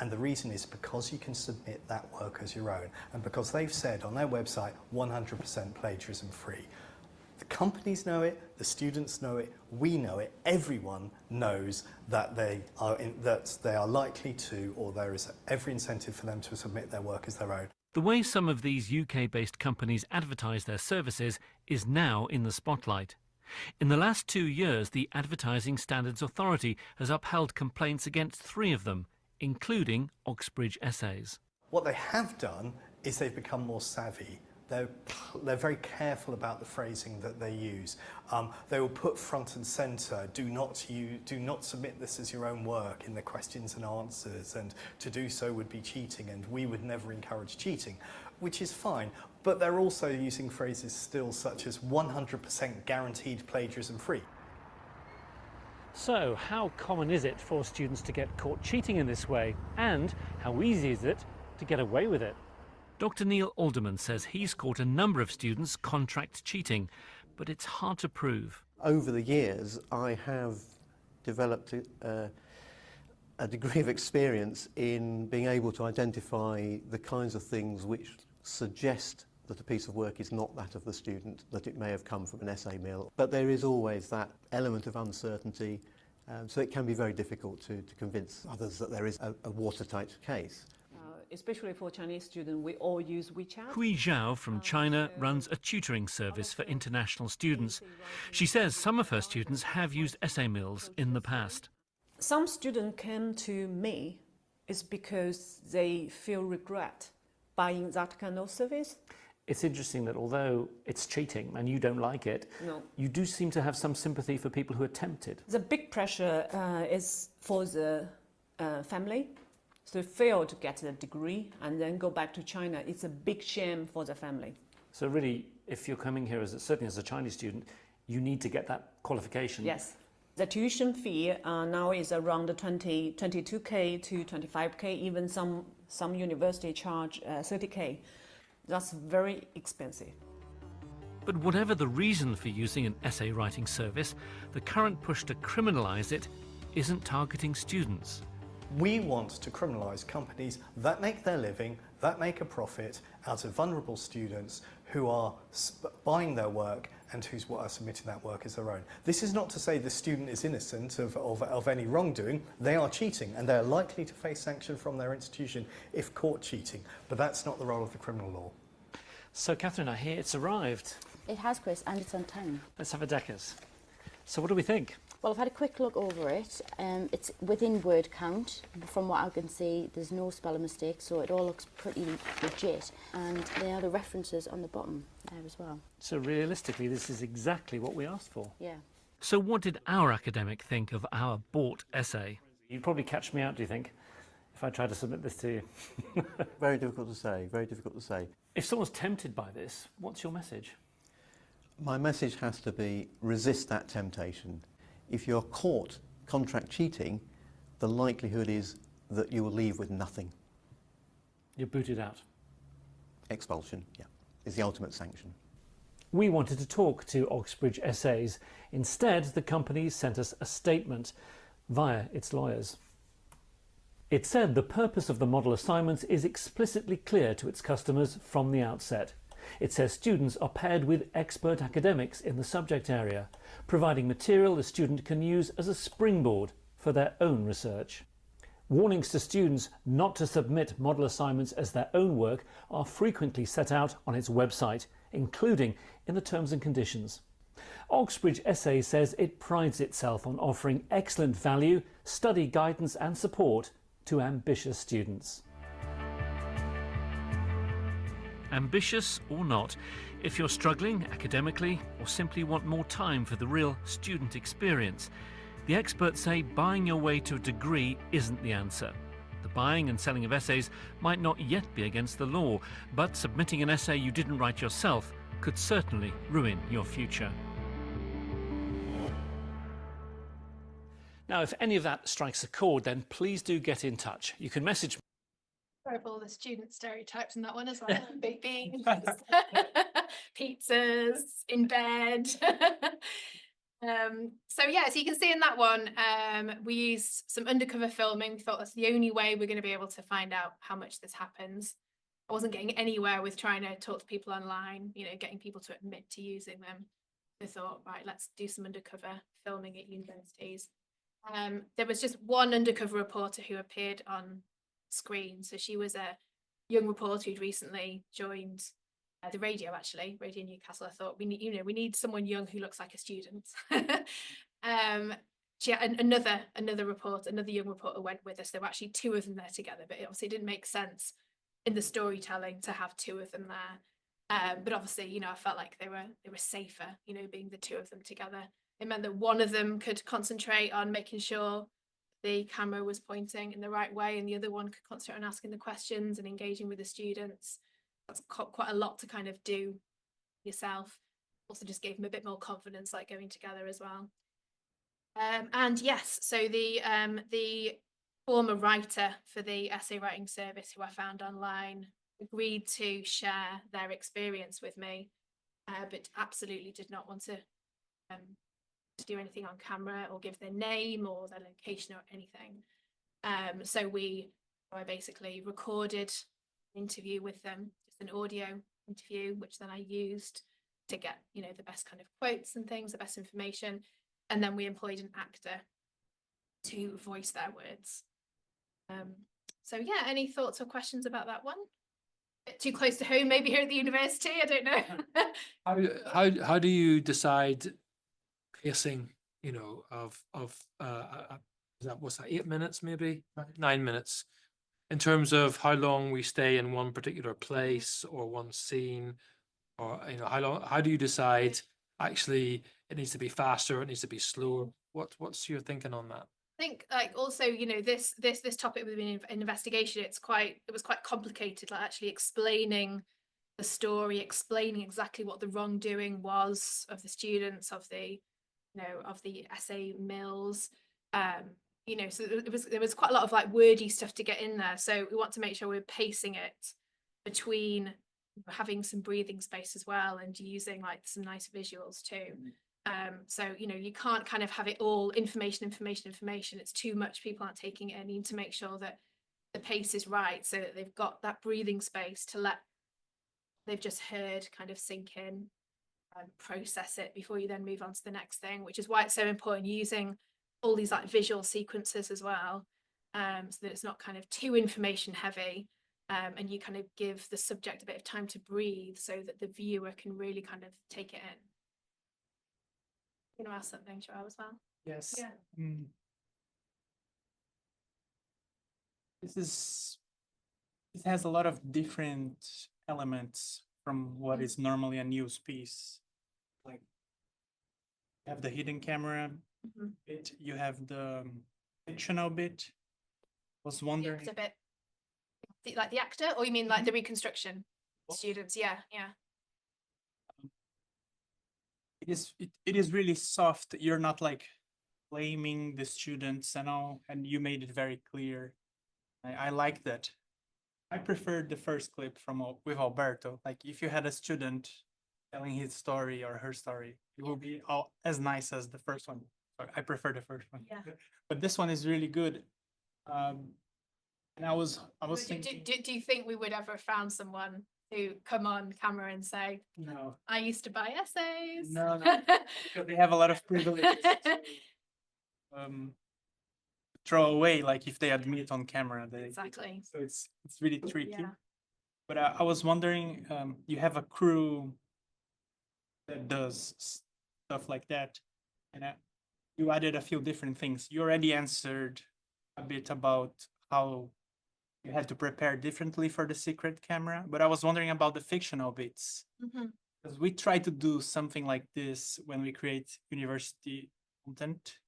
And the reason is because you can submit that work as your own, and because they've said on their website 100% plagiarism free. The companies know it, the students know it, we know it, everyone knows that they are likely to, or there is every incentive for them to submit their work as their own. The way some of these UK-based companies advertise their services is now in the spotlight. In the last 2 years, the Advertising Standards Authority has upheld complaints against 3 of them, including Oxbridge Essays. What they have done is they've become more savvy. They're very careful about the phrasing that they use. They will put front and centre, do not submit this as your own work in the questions and answers, and to do so would be cheating, and we would never encourage cheating, which is fine. But they're also using phrases still such as 100% guaranteed plagiarism free. So, how common is it for students to get caught cheating in this way? And how easy is it to get away with it? Dr. Neil Alderman says he's caught a number of students contract cheating, but it's hard to prove. Over the years, I have developed a degree of experience in being able to identify the kinds of things which suggest that a piece of work is not that of the student, that it may have come from an essay mill. But there is always that element of uncertainty, so it can be very difficult to convince others that there is a watertight case. Especially for Chinese students, we all use WeChat. Hui Zhao from China runs a tutoring service for international students. She says some of her students have used essay mills in the past. Some students come to me is because they feel regret buying that kind of service. It's interesting that although it's cheating and you don't like it, No. you do seem to have some sympathy for people who are tempted. The big pressure is for the family. So they fail to get a degree and then go back to China. It's a big shame for the family. So really, if you're coming here, certainly as a Chinese student, you need to get that qualification. Yes. The tuition fee now is around 22k to 25k. Even some university charge 30k. That's very expensive. But whatever the reason for using an essay writing service, the current push to criminalise it isn't targeting students. We want to criminalise companies that make their living, that make a profit out of vulnerable students who are buying their work and who are submitting that work as their own. This is not to say the student is innocent of any wrongdoing. They are cheating, and they are likely to face sanction from their institution if caught cheating, but that's not the role of the criminal law. So, Catherine, I hear it's arrived. It has, Chris, and it's on time. Let's have a Deckers. So what do we think? Well, I've had a quick look over it. It's within word count. From what I can see, there's no spelling mistakes, so it all looks pretty legit. And there are the references on the bottom there as well. So realistically, this is exactly what we asked for. Yeah. So what did our academic think of our bought essay? You'd probably catch me out, do you think, if I tried to submit this to you? Very difficult to say, very difficult to say. If someone's tempted by this, what's your message? My message has to be resist that temptation. If you're caught contract cheating, the likelihood is that you will leave with nothing. You're booted out. Expulsion, yeah, is the ultimate sanction. We wanted to talk to Oxbridge Essays. Instead, the company sent us a statement via its lawyers. It said the purpose of the model assignments is explicitly clear to its customers from the outset. It says students are paired with expert academics in the subject area, providing material the student can use as a springboard for their own research. Warnings to students not to submit model assignments as their own work are frequently set out on its website, including in the terms and conditions. Oxbridge Essays says it prides itself on offering excellent value, study guidance and support to ambitious students. Ambitious or not, if you're struggling academically or simply want more time for the real student experience, the experts say buying your way to a degree isn't the answer. The buying and selling of essays might not yet be against the law, but submitting an essay you didn't write yourself could certainly ruin your future. Now, if any of that strikes a chord, then please do get in touch. You can message me. Horrible, the student stereotypes in that one as well. Baked beans, pizzas, in bed. So yeah, so you can see in that one, we used some undercover filming. We thought that's the only way we're going to be able to find out how much this happens. I wasn't getting anywhere with trying to talk to people online, you know, getting people to admit to using them. I thought, right, let's do some undercover filming at universities. There was just one undercover reporter who appeared on screen. So she was a young reporter who'd recently joined the radio, actually, Radio Newcastle. I thought we need someone young who looks like a student. She had another young reporter went with us. There were actually two of them there together, but it obviously didn't make sense in the storytelling to have two of them there. But obviously, you know, I felt like they were safer, you know, being the two of them together. It meant that one of them could concentrate on making sure the camera was pointing in the right way, and the other one could concentrate on asking the questions and engaging with the students. That's quite a lot to kind of do yourself. Also just gave them a bit more confidence, like going together as well. And yes, so the former writer for the essay writing service, who I found online, agreed to share their experience with me, but absolutely did not want to do anything on camera or give their name or their location or anything. So I basically recorded an interview with them, just an audio interview, which then I used to get, you know, the best kind of quotes and things, the best information. And then we employed an actor to voice their words. So yeah, any thoughts or questions about that one? A bit too close to home, maybe here at the university, I don't know. How do you decide pacing, you know, of what's that, 8 minutes, maybe 9 minutes, in terms of how long we stay in one particular place or one scene, or, you know, how do you decide actually it needs to be faster, it needs to be slower? What's your thinking on that? I think, like, also, you know, this topic within an investigation, it was quite complicated, like actually explaining the story, explaining exactly what the wrongdoing was of the students, of the essay mills. You know, so there was quite a lot of like wordy stuff to get in there. So we want to make sure we're pacing it between having some breathing space as well, and using like some nice visuals too. So, you know, you can't kind of have it all information. It's too much. People aren't taking it. And you need to make sure that the pace is right, so that they've got that breathing space to let they've just heard kind of sink in. process it before you then move on to the next thing, which is why it's so important using all these like visual sequences as well, so that it's not kind of too information heavy, and you kind of give the subject a bit of time to breathe so that the viewer can really kind of take it in. You know, ask something, Joelle, as well? Yes. Yeah. This has a lot of different elements from what is normally a news piece. Like you have the hidden camera bit, you have the fictional bit. Was wondering. It's a bit like the actor, or you mean like the reconstruction students? Yeah, yeah. It is really soft. You're not like blaming the students and all, and you made it very clear. I like that. I preferred the first clip from with Alberto. Like if you had a student telling his story or her story, it will be all as nice as the first one. I prefer the first one. Yeah. But this one is really good. And I was thinking. Do you think we would ever found someone who come on camera and say, No, I used to buy essays? no, because they have a lot of privileges to throw away, like if they admit on camera. Exactly. So it's really tricky. Yeah. But I was wondering, you have a crew that does stuff like that, and you added a few different things. You already answered a bit about how you had to prepare differently for the secret camera, but I was wondering about the fictional bits. Because we try to do something like this when we create university content.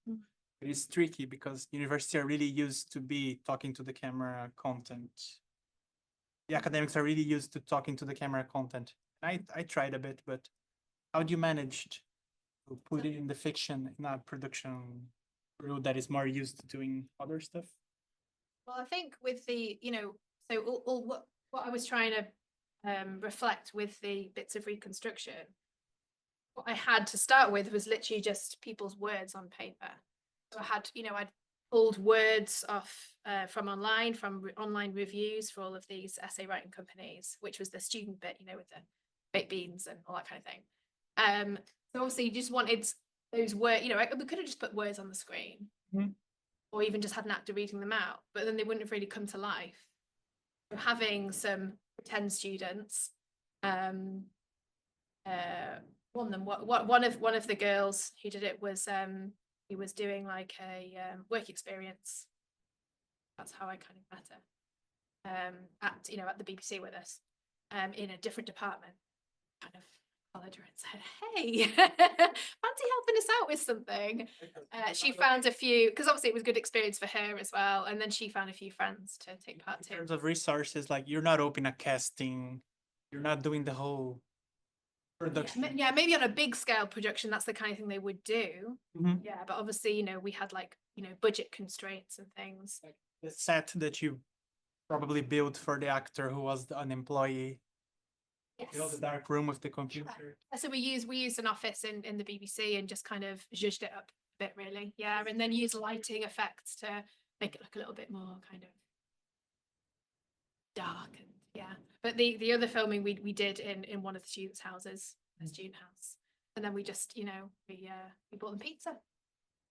It is tricky because universities are really used to be talking to the camera content. The academics are really used to talking to the camera content. I tried a bit, but how do you manage to put it in the fiction in a production crew that is more used to doing other stuff? Well, I think with the, so all what I was trying to reflect with the bits of reconstruction, what I had to start with was literally just people's words on paper. So I had, I'd pulled words off from online reviews for all of these essay writing companies, which was the student bit, with the baked beans and all that kind of thing. So obviously you just wanted those words, we could have just put words on the screen. Or even just had an actor reading them out, but then they wouldn't have really come to life. So having some pretend students, one of the girls who did it was he was doing like a work experience. That's how I kind of met her. At the BBC with us, in a different department, kind of followed her and said, hey, fancy helping us out with something? She found a few, because obviously it was a good experience for her as well, and then she found a few friends to take part too. In terms of resources, like you're not opening a casting, you're not doing the whole production. Yeah, maybe on a big scale production, that's the kind of thing they would do. Yeah, but obviously, we had like, budget constraints and things. Like the set that you probably built for the actor who was an employee. Yes. The dark room with the computer. So we used an office in the BBC and just kind of zhuzhed it up a bit, really. Yeah, and then use lighting effects to make it look a little bit more kind of dark and yeah. But the other filming we did in one of the students' houses, a student house, and then we just we bought them pizza.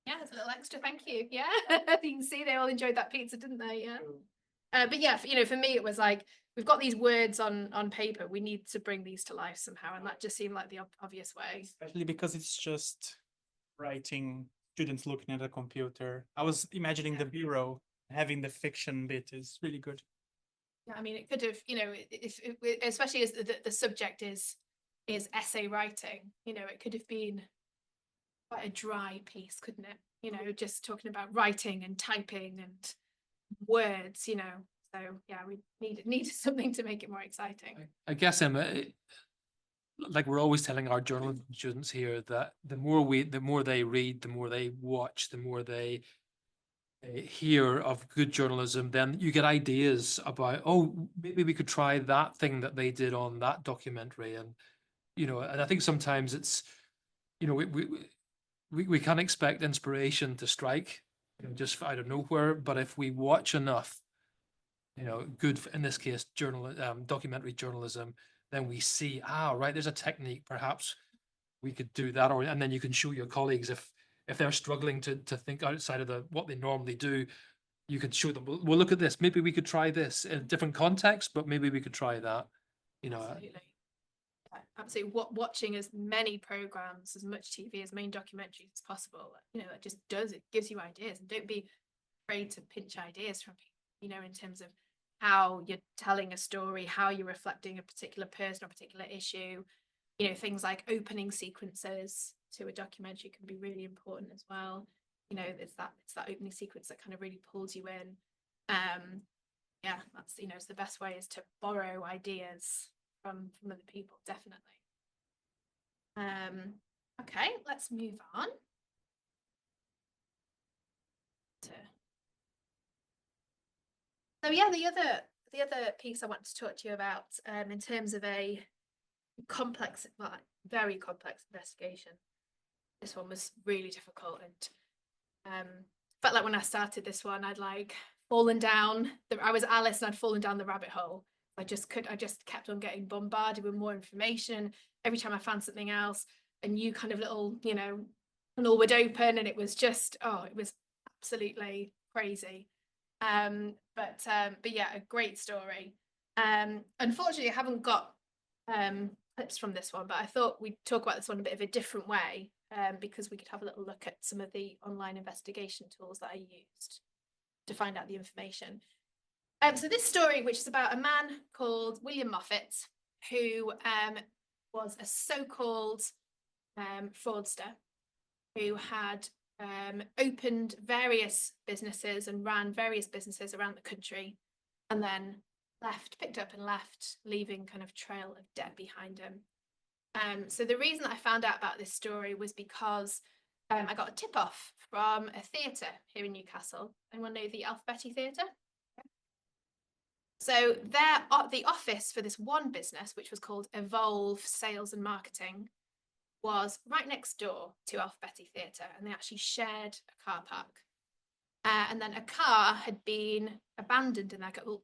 Yeah, it's a little extra thank you. Yeah, you can see they all enjoyed that pizza, didn't they? Yeah. But yeah, for me it was like, we've got these words on paper, we need to bring these to life somehow, and that just seemed like the obvious way. Especially because it's just writing, students looking at a computer. I was imagining the bureau, having the fiction bit is really good. Yeah, I mean, it could have, if especially as the subject is essay writing, it could have been quite a dry piece, couldn't it? Just talking about writing and typing and words, so yeah, we needed something to make it more exciting. I guess, Emma, like we're always telling our journalism students here that the more they read, the more they watch, the more they hear of good journalism, then you get ideas about, oh, maybe we could try that thing that they did on that documentary. And and I think sometimes it's we can't expect inspiration to strike just out of nowhere, but if we watch enough good, in this case documentary journalism, then we see, right, there's a technique, perhaps we could do that, or and then you can show your colleagues if they're struggling to think outside of what they normally do, you could show them, well, look at this, maybe we could try this in a different context, but maybe we could try that, you know. Absolutely. Absolutely. Watching as many programs, as much TV, as many documentaries as possible, you know, it gives you ideas, and don't be afraid to pinch ideas from people, you know, in terms of how you're telling a story, how you're reflecting a particular person or particular issue. You know, things like opening sequences to a documentary can be really important as well. You know, it's that opening sequence that kind of really pulls you in. Yeah, that's, you know, it's the best way is to borrow ideas from other people, definitely. Okay, let's move on to, so yeah, the other piece I want to talk to you about, in terms of a complex, well, very complex investigation. This one was really difficult, and felt like when I started this one, I'd like fallen down. I was Alice, and I'd fallen down the rabbit hole. I just kept on getting bombarded with more information. Every time I found something else, a new kind of little, you know, tunnel would open, and it was just, it was absolutely crazy. But yeah, a great story. Unfortunately, I haven't got clips from this one, but I thought we'd talk about this one a bit of a different way, because we could have a little look at some of the online investigation tools that I used to find out the information. So this story, which is about a man called William Moffat, who was a so-called fraudster who had opened various businesses and ran various businesses around the country, and then picked up and left, leaving kind of trail of debt behind him. So the reason that I found out about this story was because I got a tip-off from a theatre here in Newcastle. Anyone know the Alphabetti Theatre? So the office for this one business, which was called Evolve Sales and Marketing, was right next door to Alphabetti Theatre, and they actually shared a car park. And then a car had been abandoned in their car. Well,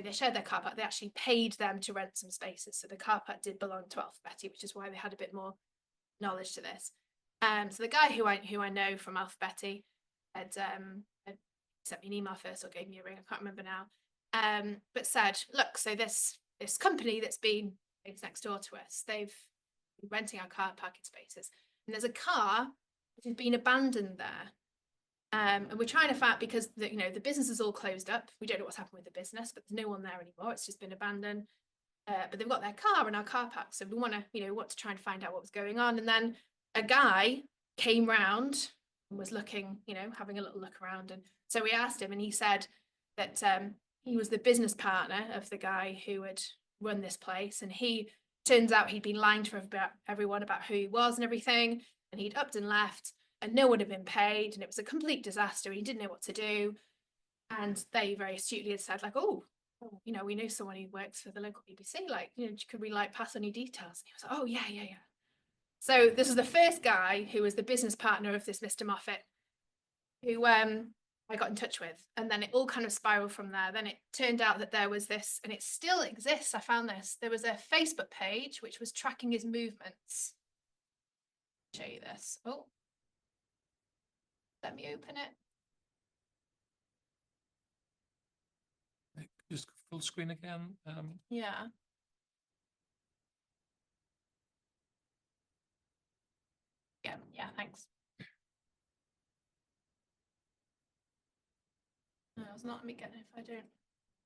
they shared their car park. They actually paid them to rent some spaces, so the car park did belong to Alphabetti, which is why they had a bit more knowledge to this. So the guy who I know from Alphabetti had sent me an email first, or gave me a ring, I can't remember now, but said, look, so this company that's been next door to us, they've been renting our car parking spaces, and there's a car which has been abandoned there. And we're trying to find, because the business is all closed up. We don't know what's happened with the business, but there's no one there anymore. It's just been abandoned. But they've got their car in our car park, so we want to try and find out what was going on. And then a guy came round and was looking, having a little look around. And so we asked him, and he said that he was the business partner of the guy who had run this place, and turns out he'd been lying to everyone about who he was and everything, and he'd upped and left, and no one had been paid, and it was a complete disaster. He didn't know what to do, and they very astutely had said, like, we know someone who works for the local BBC, like, could we pass on your details? And he was like, oh yeah. So this is the first guy who was the business partner of this Mr. Moffat, who I got in touch with, and then it all kind of spiraled from there. Then it turned out that there was this, and it still exists, I found this, there was a Facebook page which was tracking his movements. I'll show you this. Oh, let me open it. Just full screen again. Yeah. Yeah, thanks. No, it's not. Let me get it if I don't.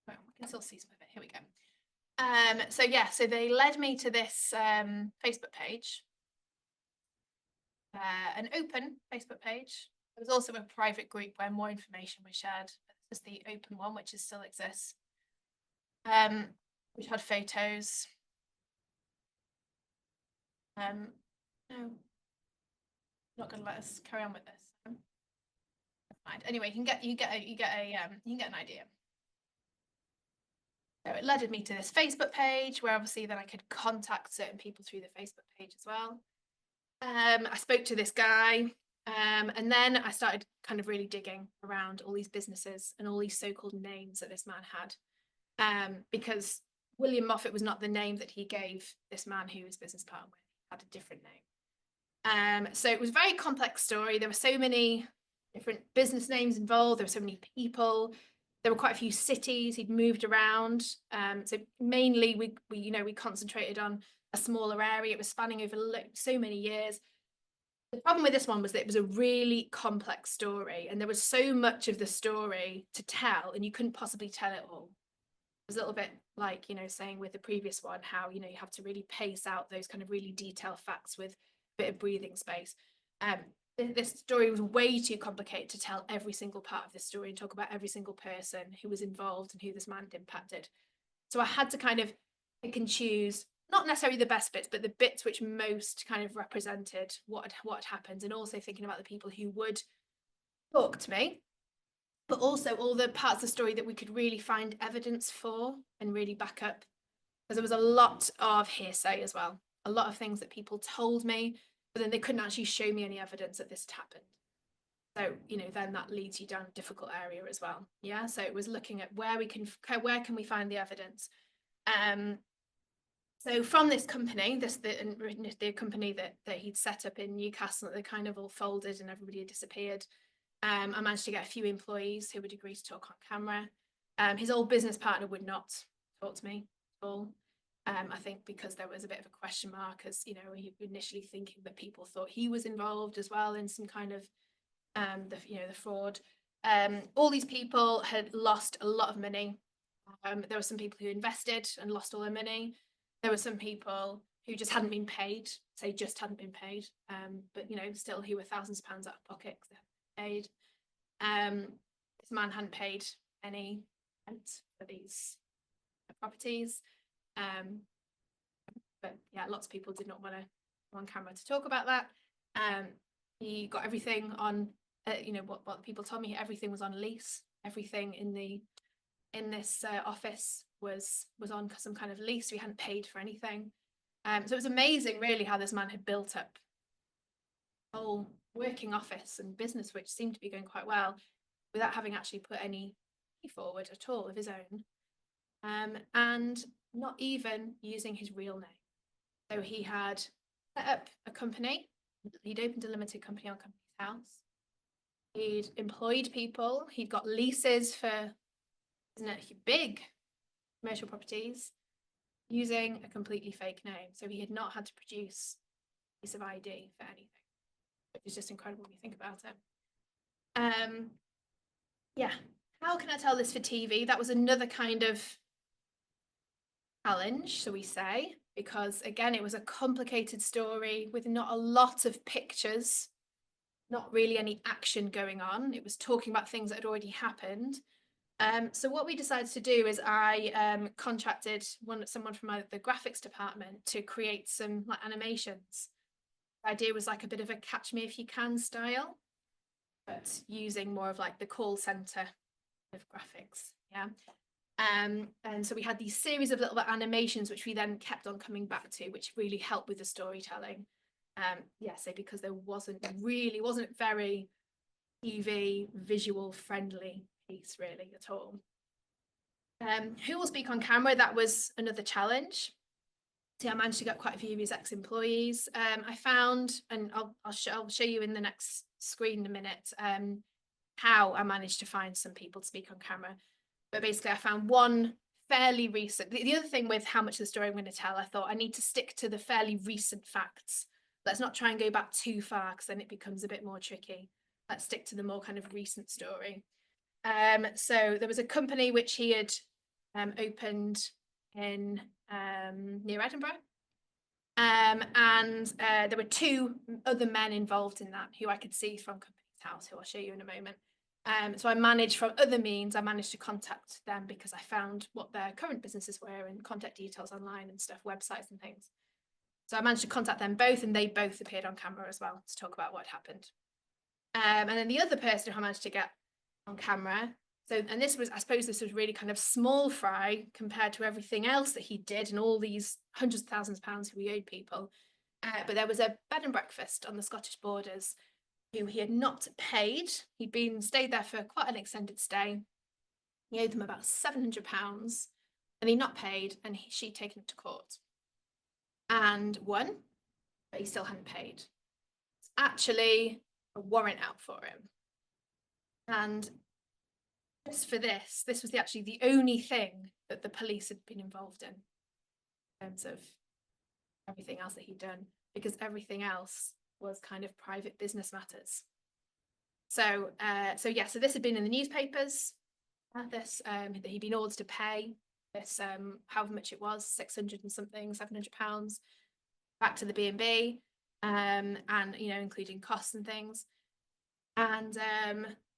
Well, we can still see some of it. Here we go. So they led me to this Facebook page, an open Facebook page. There was also a private group where more information was shared. This is the open one, which still exists, which had photos. No, not going to let us carry on with this. Anyway, you get an idea. So it led me to this Facebook page where obviously then I could contact certain people through the Facebook page as well. I spoke to this guy, and then I started kind of really digging around all these businesses and all these so-called names that this man had, because William Moffat was not the name that he gave this man who was business partner with. He had a different name. So it was a very complex story. There were so many different business names involved. There were so many people. There were quite a few cities. He'd moved around. So mainly we concentrated on a smaller area. It was spanning over so many years. The problem with this one was that it was a really complex story, and there was so much of the story to tell, and you couldn't possibly tell it all. It was a little bit like, saying with the previous one, how, you have to really pace out those kind of really detailed facts with a bit of breathing space. This story was way too complicated to tell every single part of the story and talk about every single person who was involved and who this man impacted. So I had to kind of pick and choose, not necessarily the best bits, but the bits which most kind of represented what had happened, and also thinking about the people who would talk to me, but also all the parts of the story that we could really find evidence for and really back up. Because there was a lot of hearsay as well, a lot of things that people told me, but then they couldn't actually show me any evidence that this had happened. So, then that leads you down a difficult area as well. Yeah. So it was looking at where can we find the evidence. So from this company, the company that he'd set up in Newcastle, they kind of all folded and everybody had disappeared. I managed to get a few employees who would agree to talk on camera. His old business partner would not talk to me at all. I think because there was a bit of a question mark, as he initially thinking that people thought he was involved as well in some kind of the fraud. All these people had lost a lot of money. There were some people who invested and lost all their money. There were some people who just hadn't been paid, but still who were thousands of pounds out of pocket because they hadn't paid. This man hadn't paid any rent for these properties. But yeah, lots of people did not want to go on camera to talk about that. He got everything on, what people told me, everything was on lease. Everything in this office was on some kind of lease. We hadn't paid for anything. So it was amazing really how this man had built up a whole working office and business which seemed to be going quite well without having actually put any forward at all of his own, and not even using his real name. So he had set up a company. He'd opened a limited company on Company's House. He'd employed people. He'd got leases for big commercial properties using a completely fake name. So he had not had to produce a piece of ID for anything, which is just incredible when you think about it. Yeah, how can I tell this for TV? That was another kind of challenge, shall we say, because again, it was a complicated story with not a lot of pictures, not really any action going on. It was talking about things that had already happened. So what we decided to do is I contracted someone from the graphics department to create some animations. The idea was like a bit of a Catch Me If You Can style, but using more of like the call center of graphics. Yeah. And so we had these series of little animations which we then kept on coming back to, which really helped with the storytelling. So because there wasn't very TV visual friendly piece really at all. Who will speak on camera? That was another challenge. So I managed to get quite a few of his ex-employees. I found, and I'll show you in the next screen in a minute, how I managed to find some people to speak on camera. But basically I found one fairly recent. The other thing with how much of the story I'm going to tell, I thought I need to stick to the fairly recent facts. Let's not try and go back too far because then it becomes a bit more tricky. Let's stick to the more kind of recent story. So there was a company which he had opened in near Edinburgh. And there were two other men involved in that who I could see from Company's House, who I'll show you in a moment. So I managed from other means, I managed to contact them because I found what their current businesses were and contact details online and stuff, websites and things. So I managed to contact them both, and they both appeared on camera as well to talk about what happened. And then the other person who I managed to get on camera, and I suppose this was really kind of small fry compared to everything else that he did and all these hundreds of thousands of pounds who he owed people. But there was a bed and breakfast on the Scottish borders who he had not paid. He'd stayed there for quite an extended stay. He owed them about £700 and he'd not paid, and she'd taken it to court and won, but he still hadn't paid. actually a warrant out for him. And just for this was actually the only thing that the police had been involved in terms of everything else that he'd done, because everything else was kind of private business matters. So so this had been in the newspapers. That he'd been ordered to pay this, however much it was, 600 and something, £700, back to the B&B, and including costs and things. And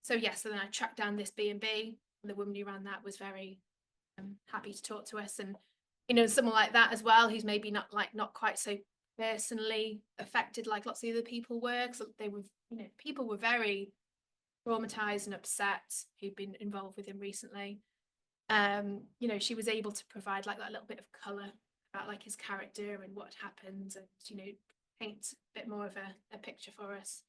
so then I tracked down this B&B. The woman who ran that was very happy to talk to us, and someone like that as well, who's maybe not quite so personally affected like lots of other people were, because they were, people were very traumatized and upset who'd been involved with him recently. She was able to provide like that little bit of color about like his character and what had happened, and paint a bit more of a picture for us.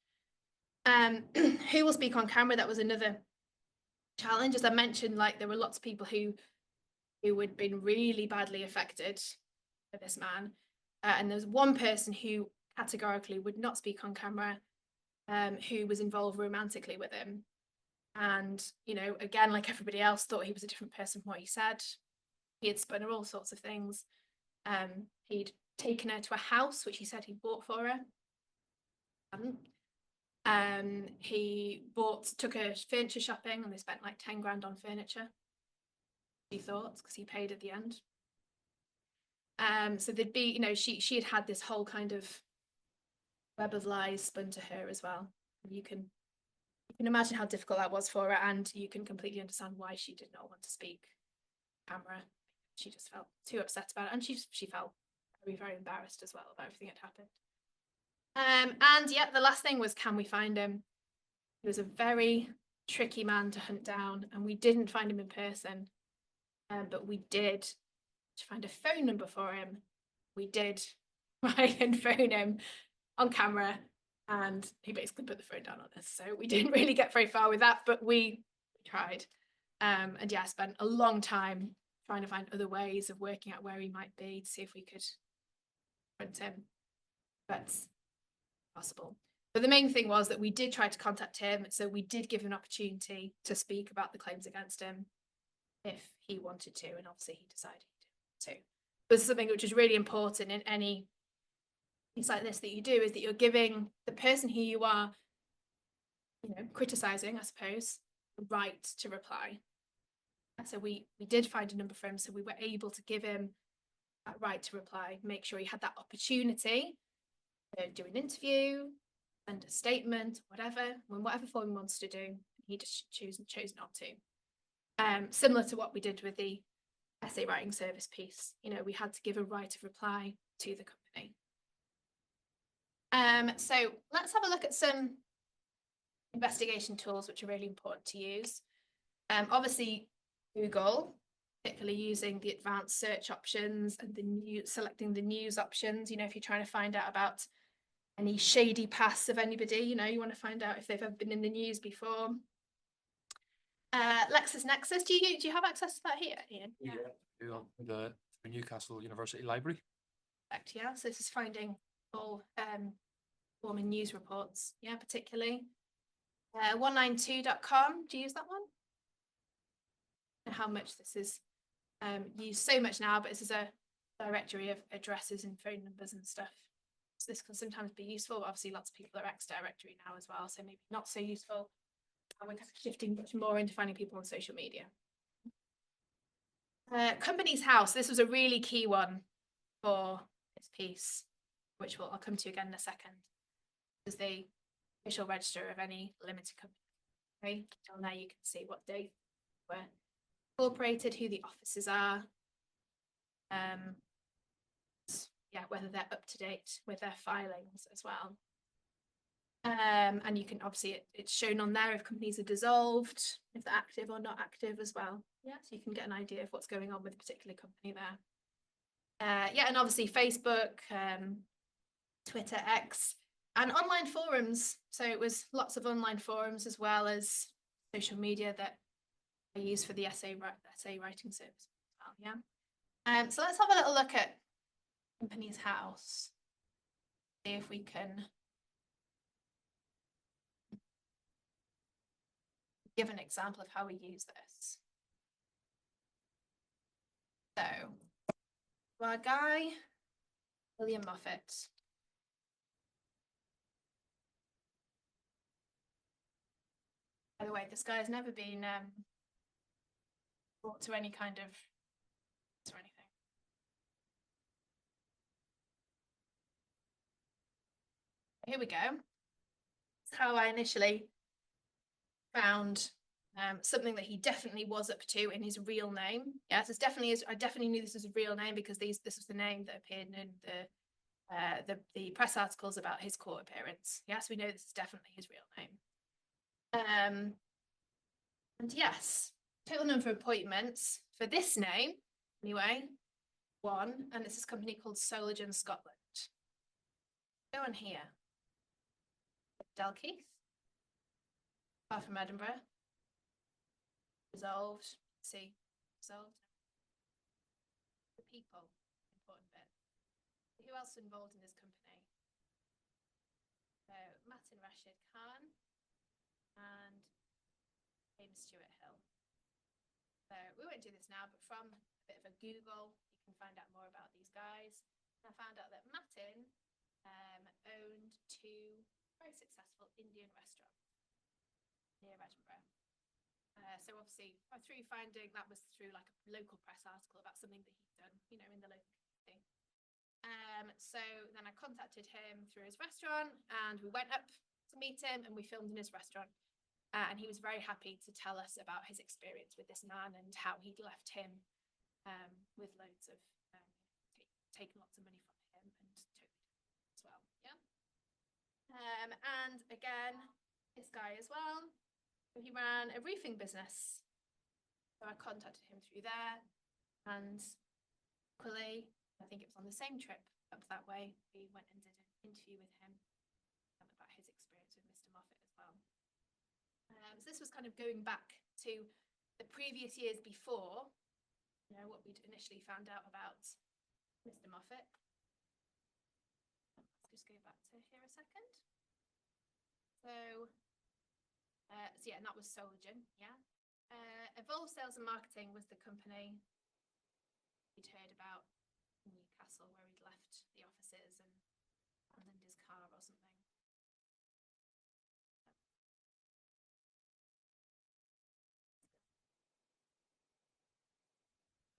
Who will speak on camera? That was another challenge. As I mentioned, like there were lots of people who had been really badly affected by this man, and there was one person who categorically would not speak on camera, who was involved romantically with him, and again, like everybody else, thought he was a different person from what he said. He had spun her all sorts of things. He'd taken her to a house which he said he bought for her. He took her furniture shopping, and they spent like 10 grand on furniture, he thought, because he paid at the end. So there'd be, she had had this whole kind of web of lies spun to her as well. You can imagine how difficult that was for her, and you can completely understand why she did not want to speak on camera. She just felt too upset about it, and she felt very, very embarrassed as well about everything that happened. And yeah, the last thing was, can we find him? He was a very tricky man to hunt down, and we didn't find him in person, but we did find a phone number for him. We did try and phone him on camera, and he basically put the phone down on us. So we didn't really get very far with that, but we tried. And yeah, I spent a long time trying to find other ways of working out where he might be, to see if we could hunt him, but possible. But the main thing was that we did try to contact him, so we did give him an opportunity to speak about the claims against him if he wanted to, and obviously he decided to. But something which is really important in any things like this that you do, is that you're giving the person who you are, criticizing, I suppose, the right to reply. So we did find a number for him, so we were able to give him that right to reply, make sure he had that opportunity to do an interview, send a statement, whatever form he wants to do. He just chose not to. Similar to what we did with the essay writing service piece, we had to give a right of reply to the company. So let's have a look at some investigation tools which are really important to use. Obviously, Google, particularly using the advanced search options and selecting the news options. If you're trying to find out about any shady pasts of anybody, you want to find out if they've ever been in the news before. LexisNexis, do you have access to that here, Ian? Yeah. The Newcastle University Library. Correct, yeah. So this is finding all forming news reports, yeah, particularly. 192.com, do you use that one? And how much this is used so much now, but this is a directory of addresses and phone numbers and stuff. So this can sometimes be useful. Obviously, lots of people are ex-directory now as well, so maybe not so useful. And we're kind of shifting much more into finding people on social media. Company's House. This was a really key one for this piece, which I'll come to again in a second. This is the official register of any limited company. Okay, down there you can see what date we're incorporated, who the officers are, yeah, whether they're up to date with their filings as well. And you can obviously, it's shown on there if companies are dissolved, if they're active or not active as well. Yeah, so you can get an idea of what's going on with a particular company there. Yeah, and obviously Facebook, Twitter, X, and online forums. So it was lots of online forums as well as social media that I use for the essay writing service as well. Yeah. So let's have a little look at Company's House. See if we can give an example of how we use this. So, our guy, William Moffat. By the way, this guy has never been brought to any kind of or anything. Here we go. That's how I initially found something that he definitely was up to in his real name. Yes, it's definitely is. I definitely knew this was a real name because this was the name that appeared in the press articles about his court appearance. Yes, we know this is definitely his real name. And yes, total number of appointments for this name, anyway, 1, and it's this company called Soligen Scotland. Go on here. Dalkeith, far from Edinburgh. Resolved, see, resolved. The people, important bit. Who else involved in this company? Martin Rashid Khan and James Stuart Hill. So we won't do this now, but from a bit of a Google, you can find out more about these guys. And I found out that Martin owned 2 very successful Indian restaurants near Edinburgh. So obviously, through finding that was through like a local press article about something that he'd done, you know, in the local community. So then I contacted him through his restaurant, and we went up to meet him, and we filmed in his restaurant. And he was very happy to tell us about his experience with this man and how he'd left him with loads of taken lots of money from him and totally as well. Yeah. And again, this guy as well. He ran a roofing business. So I contacted him through there, and equally, I think it was on the same trip up that way, we went and did an interview with him about his experience with Mr. Moffat as well. So this was kind of going back to the previous years before, you know, what we'd initially found out about Mr. Moffat. Let's just go back to here a second. So yeah, and that was Soligen, yeah. Evolve Sales and Marketing was the company we'd heard about in Newcastle, where he'd left the offices and abandoned his car or something.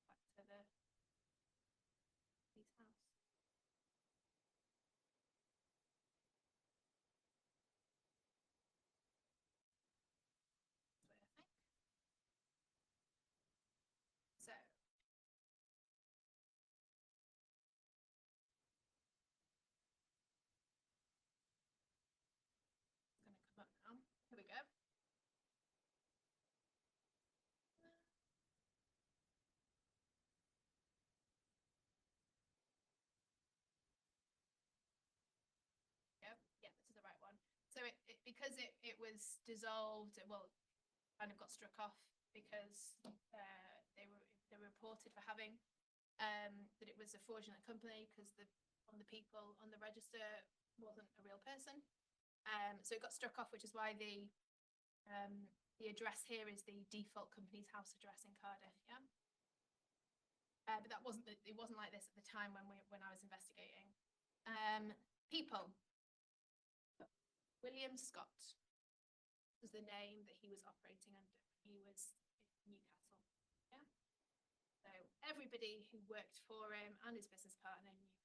Back to his house. So it's going to come up now. Here we go. Yeah, this is the right one. So because it was dissolved, well, kind of got struck off because they were reported for having that it was a fraudulent company because the people on the register wasn't a real person. So it got struck off, which is why the address here is the default company's house address in Cardiff. Yeah. But it wasn't like this at the time when I was investigating. People. William Scott was the name that he was operating under. He was in Newcastle. Yeah. So everybody who worked for him and his business partner knew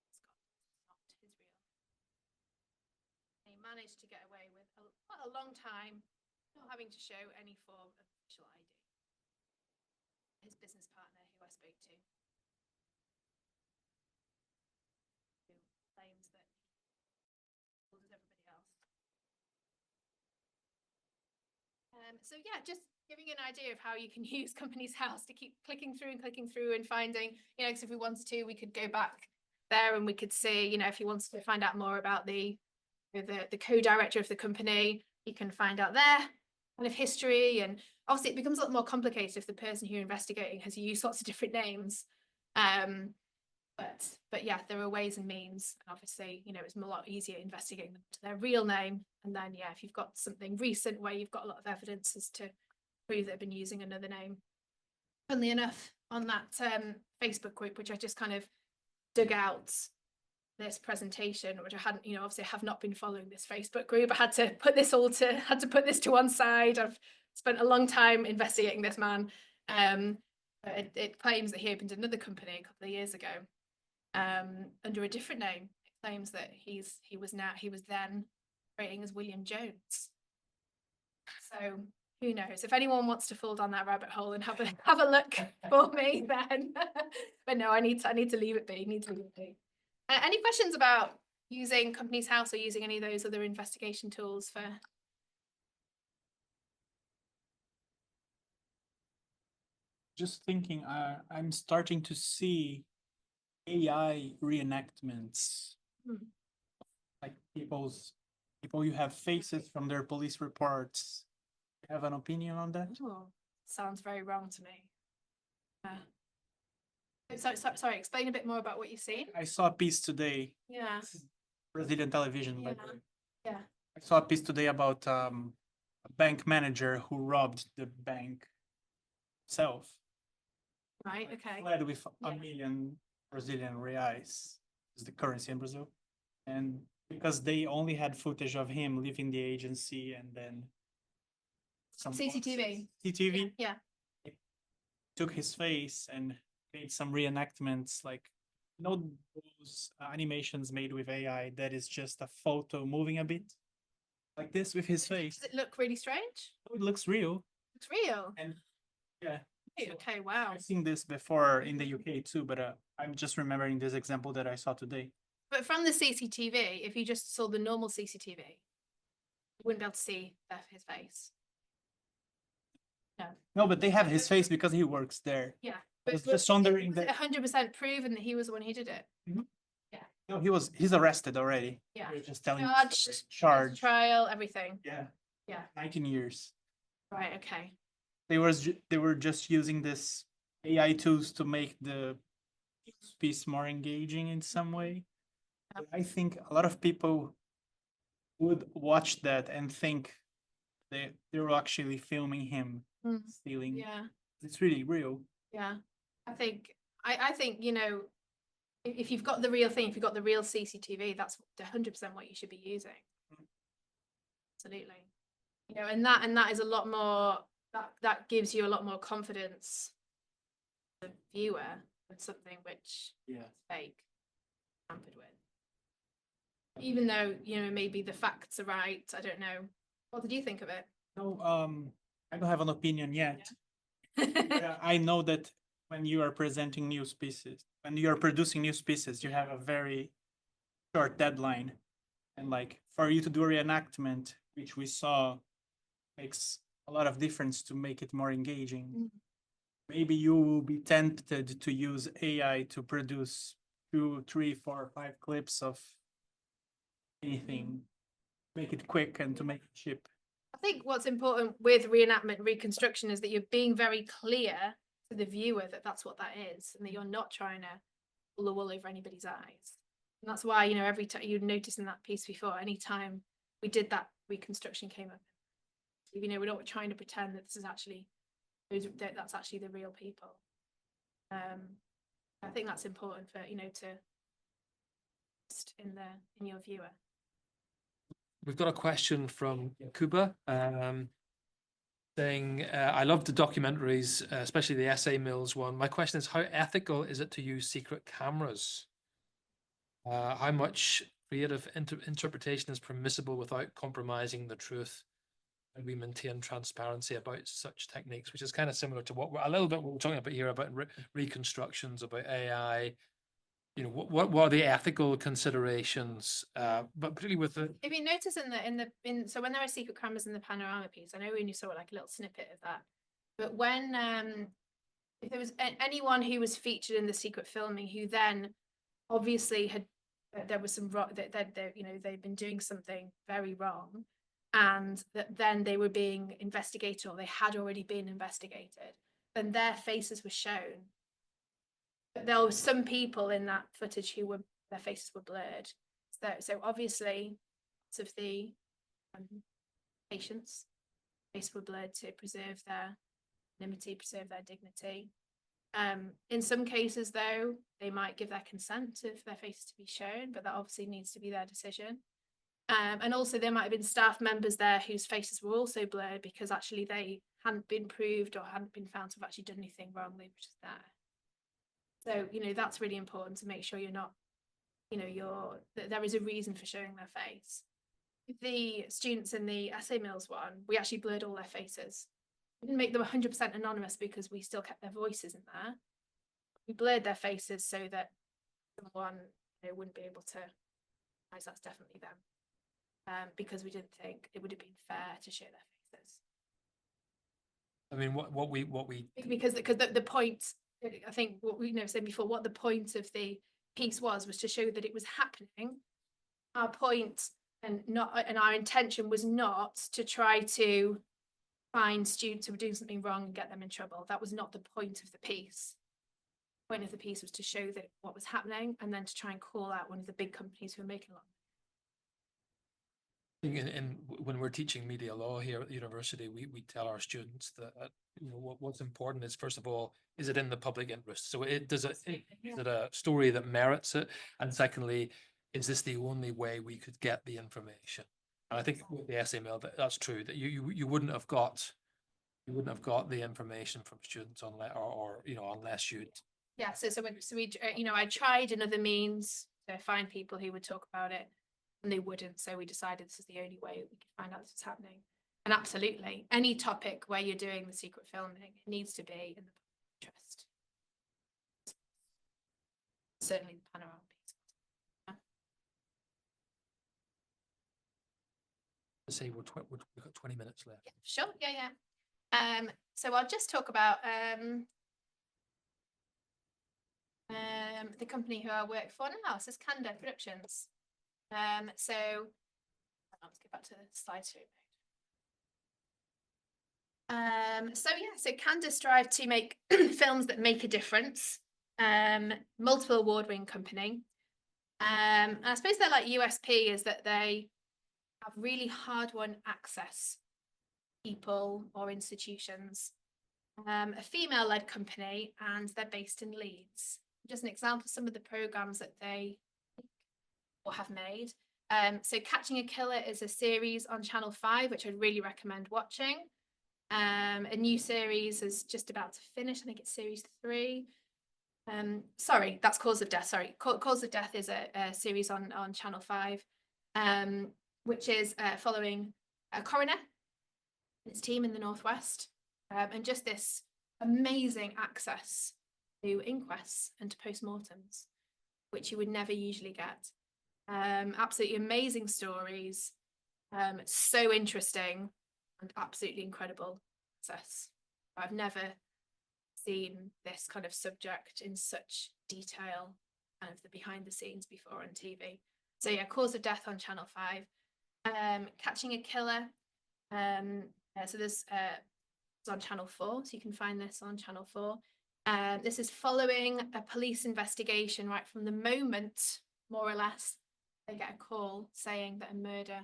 Scott was not his real name. And he managed to get away with quite a long time not having to show any form of official ID. His business partner, who I spoke to, who claims that he was everybody else. So yeah, just giving you an idea of how you can use Companies House to keep clicking through and finding, you know, because if we wanted to, we could go back there and we could see, you know, if you wanted to find out more about the co-director of the company, you can find out their kind of history. And obviously it becomes a lot more complicated if the person who you're investigating has used lots of different names. But yeah, there are ways and means. And obviously, you know, it's a lot easier investigating them to their real name. And then, yeah, if you've got something recent where you've got a lot of evidence as to prove that they've been using another name. Funnily enough, on that Facebook group, which I just kind of dug out this presentation, which I hadn't, you know, obviously I have not been following this Facebook group. I had to put this to one side. I've spent a long time investigating this man. It claims that he opened another company a couple of years ago under a different name. It claims that he was then operating as William Jones. So who knows? If anyone wants to fall down that rabbit hole and have a look for me, then. But no, I need to leave it be. Any questions about using Companies House or using any of those other investigation tools for? Just thinking, I'm starting to see AI reenactments. Like people you have faces from their police reports. You have an opinion on that? Oh, sounds very wrong to me. Sorry, explain a bit more about what you've seen. I saw a piece today. Yeah. Brazilian television, by the way. Yeah. I saw a piece today about a bank manager who robbed the bank himself. Right. Okay. Fled with $1 million Brazilian reais, is the currency in Brazil, and because they only had footage of him leaving the agency and then some CCTV. CCTV. Yeah. Took his face and made some reenactments, like, you know, those animations made with AI that is just a photo moving a bit like this with his face. Does it look really strange? Oh, it looks real. It's real. And yeah. Okay. Wow. I've seen this before in the UK too, but I'm just remembering this example that I saw today. But from the CCTV, if you just saw the normal CCTV, you wouldn't be able to see his face. No. No, but they have his face because he works there. Yeah. I was just wondering was it that. 100% proven that he was the one who did it? Yeah. No, he's arrested already. Yeah. They're just telling Charged, trial, everything. Yeah. Yeah. 19 years. Right. Okay. They were just using this AI tools to make the piece more engaging in some way. I think a lot of people would watch that and think they were actually filming him stealing. Yeah. It's really real. Yeah. I think, you know, if you've got the real thing, if you've got the real CCTV, that's 100% what you should be using. Absolutely. You know, and that is a lot more, that gives you a lot more confidence, the viewer, than something which is fake, tampered with. Even though, you know, maybe the facts are right, I don't know. What did you think of it? No, I don't have an opinion yet. I know that when you are presenting new species, when you are producing new species, you have a very short deadline. And like for you to do a reenactment, which we saw, makes a lot of difference to make it more engaging. Maybe you will be tempted to use AI to produce 2, 3, 4, 5 clips of anything, make it quick and to make it cheap. I think what's important with reenactment reconstruction is that you're being very clear to the viewer that that's what that is, and that you're not trying to pull the wool over anybody's eyes. And that's why, you know, every time you'd notice in that piece before, anytime we did that reconstruction came up, you know, we're not trying to pretend that this is actually that's actually the real people. I think that's important for, you know, to in your viewer. We've got a question from Kuba saying, I love the documentaries, especially the SA Mills one. My question is, how ethical is it to use secret cameras? How much creative interpretation is permissible without compromising the truth? And we maintain transparency about such techniques, which is kind of similar to what we're talking about here about reconstructions, about AI. You know, what are the ethical considerations? But particularly with the. If you notice so when there are secret cameras in the panorama piece, I know we only saw like a little snippet of that, but when if there was anyone who was featured in the secret filming who then obviously there was some that you know, they'd been doing something very wrong, and that then they were being investigated or they had already been investigated, then their faces were shown. But there were some people in that footage who were, their faces were blurred. So obviously, lots of the patients' faces were blurred to preserve their anonymity, preserve their dignity. In some cases, though, they might give their consent for their faces to be shown, but that obviously needs to be their decision. And also there might have been staff members there whose faces were also blurred because actually they hadn't been proved or hadn't been found to have actually done anything wrong. They were just there. So, you know, that's really important to make sure you're not, you know, that there is a reason for showing their face. The students in the essay mills one, we actually blurred all their faces. We didn't make them 100% anonymous because we still kept their voices in there. We blurred their faces so that someone, you know, wouldn't be able to realize that's definitely them. Because we didn't think it would have been fair to show their faces. I mean, what we because the point, I think what we said before, what the point of the piece was to show that it was happening. Our point and our intention was not to try to find students who were doing something wrong and get them in trouble. That was not the point of the piece. The point of the piece was to show that what was happening and then to try and call out one of the big companies who were making a lot. When we're teaching media law here at the university, we tell our students that you know what's important is, first of all, is it in the public interest? So is it a story that merits it? And secondly, is this the only way we could get the information? And I think with the essay mill, that's true, that you wouldn't have got the information from students unless unless you'd. Yeah, so we I tried another means to find people who would talk about it. And they wouldn't, so we decided this is the only way we could find out this was happening. And absolutely, any topic where you're doing the secret filming, it needs to be in the public interest. Certainly the panorama piece. Let's say we've got 20 minutes left. Yeah, sure, yeah. So I'll just talk about the company who I work for now. So it's Candour Productions. So let's get back to the slide two. So Candour strive to make films that make a difference. Multiple award-winning company. And I suppose their USP is that they have really hard-won access to people or institutions. A female-led company, and they're based in Leeds. Just an example of some of the programs that they or have made. So Catching a Killer is a series on Channel 5, which I'd really recommend watching. A new series is just about to finish. I think it's series 3. Sorry, that's Cause of Death. Sorry, Cause of Death is a series on Channel 5, which is following a coroner and his team in the Northwest, and just this amazing access to inquests and to postmortems, which you would never usually get. Absolutely amazing stories, so interesting and absolutely incredible access. I've never seen this kind of subject in such detail, kind of the behind the scenes before on TV. So yeah, Cause of Death on Channel 5. Catching a Killer. So this is on Channel 4, so you can find this on Channel 4. This is following a police investigation right from the moment, more or less, they get a call saying that a murder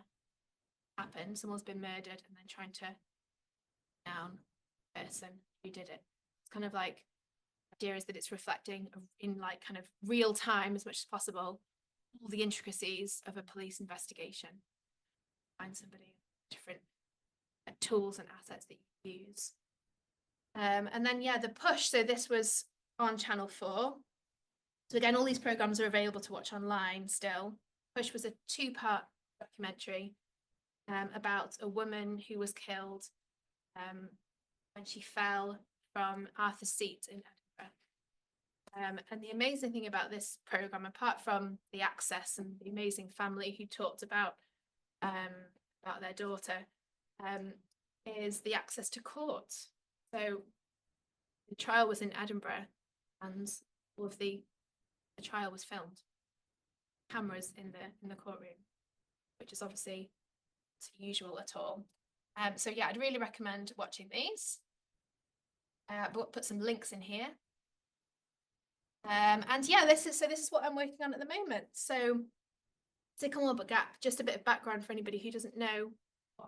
happened, someone's been murdered, and then trying to down the person who did it. It's kind of like, the idea is that it's reflecting in kind of real time as much as possible all the intricacies of a police investigation. Find somebody, different tools and assets that you use. And then the Push, so this was on Channel 4. So again, all these programs are available to watch online still. Push was a 2-part documentary about a woman who was killed when she fell from Arthur's Seat in Edinburgh. And the amazing thing about this program, apart from the access and the amazing family who talked about their daughter, is the access to court. So the trial was in Edinburgh, and all of the trial was filmed. Cameras in the courtroom, which is obviously not usual at all. So yeah, I'd really recommend watching these. But put some links in here. And yeah, this is what I'm working on at the moment. So Sycamore Gap, just a bit of background for anybody who doesn't know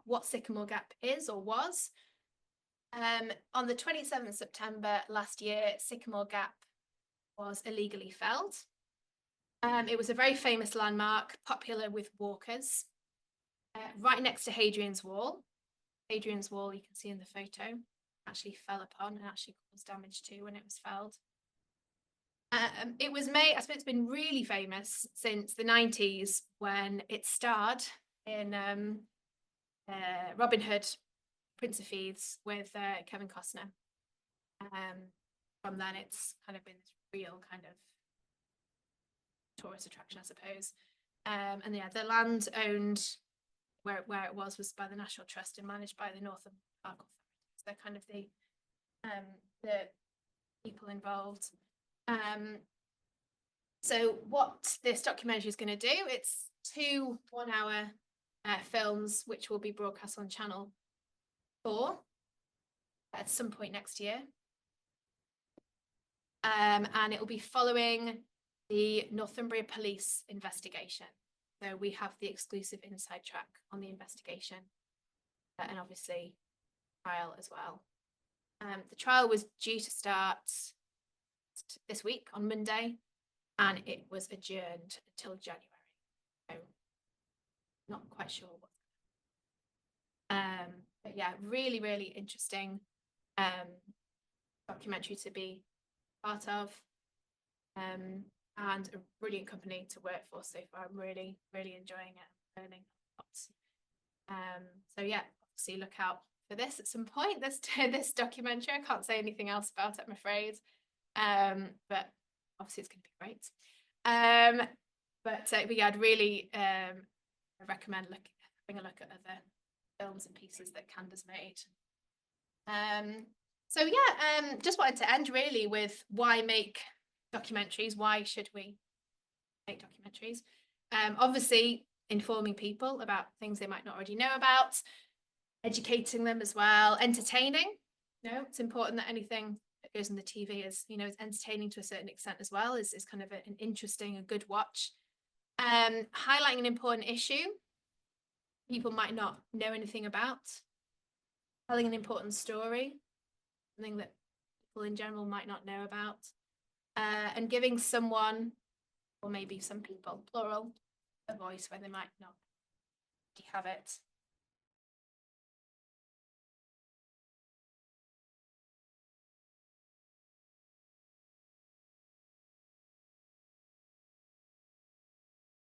what Sycamore Gap is or was. On the 27th of September last year, Sycamore Gap was illegally felled. It was a very famous landmark, popular with walkers, right next to Hadrian's Wall. Hadrian's Wall, you can see in the photo, actually fell upon and actually caused damage too when it was felled. It was made, I suppose it's been really famous since the 90s when it starred in Robin Hood, Prince of Thieves with Kevin Costner. From then it's kind of been this real kind of tourist attraction, I suppose. And yeah, the land owned where it was by the National Trust and managed by the Northern Park Authority. So they're kind of the people involved. So what this documentary is going to do, it's 2 one-hour films which will be broadcast on Channel 4 at some point next year. And it will be following the Northumbria Police investigation. So we have the exclusive inside track on the investigation and obviously trial as well. The trial was due to start this week on Monday, and it was adjourned until January. So not quite sure what. But yeah, really, really interesting documentary to be part of, and a brilliant company to work for so far. I'm really, really enjoying it, learning a lot. So yeah, obviously look out for this at some point. This documentary, I can't say anything else about it, I'm afraid. But obviously it's going to be great. But yeah, I'd really recommend having a look at other films and pieces that Candour's made. So yeah, just wanted to end really with why make documentaries? Why should we make documentaries? Obviously informing people about things they might not already know about, educating them as well, entertaining. It's important that anything that goes on the TV is, is entertaining to a certain extent as well, is kind of an interesting, a good watch. Highlighting an important issue people might not know anything about, telling an important story, something that people in general might not know about, and giving someone, or maybe some people, plural, a voice where they might not have it.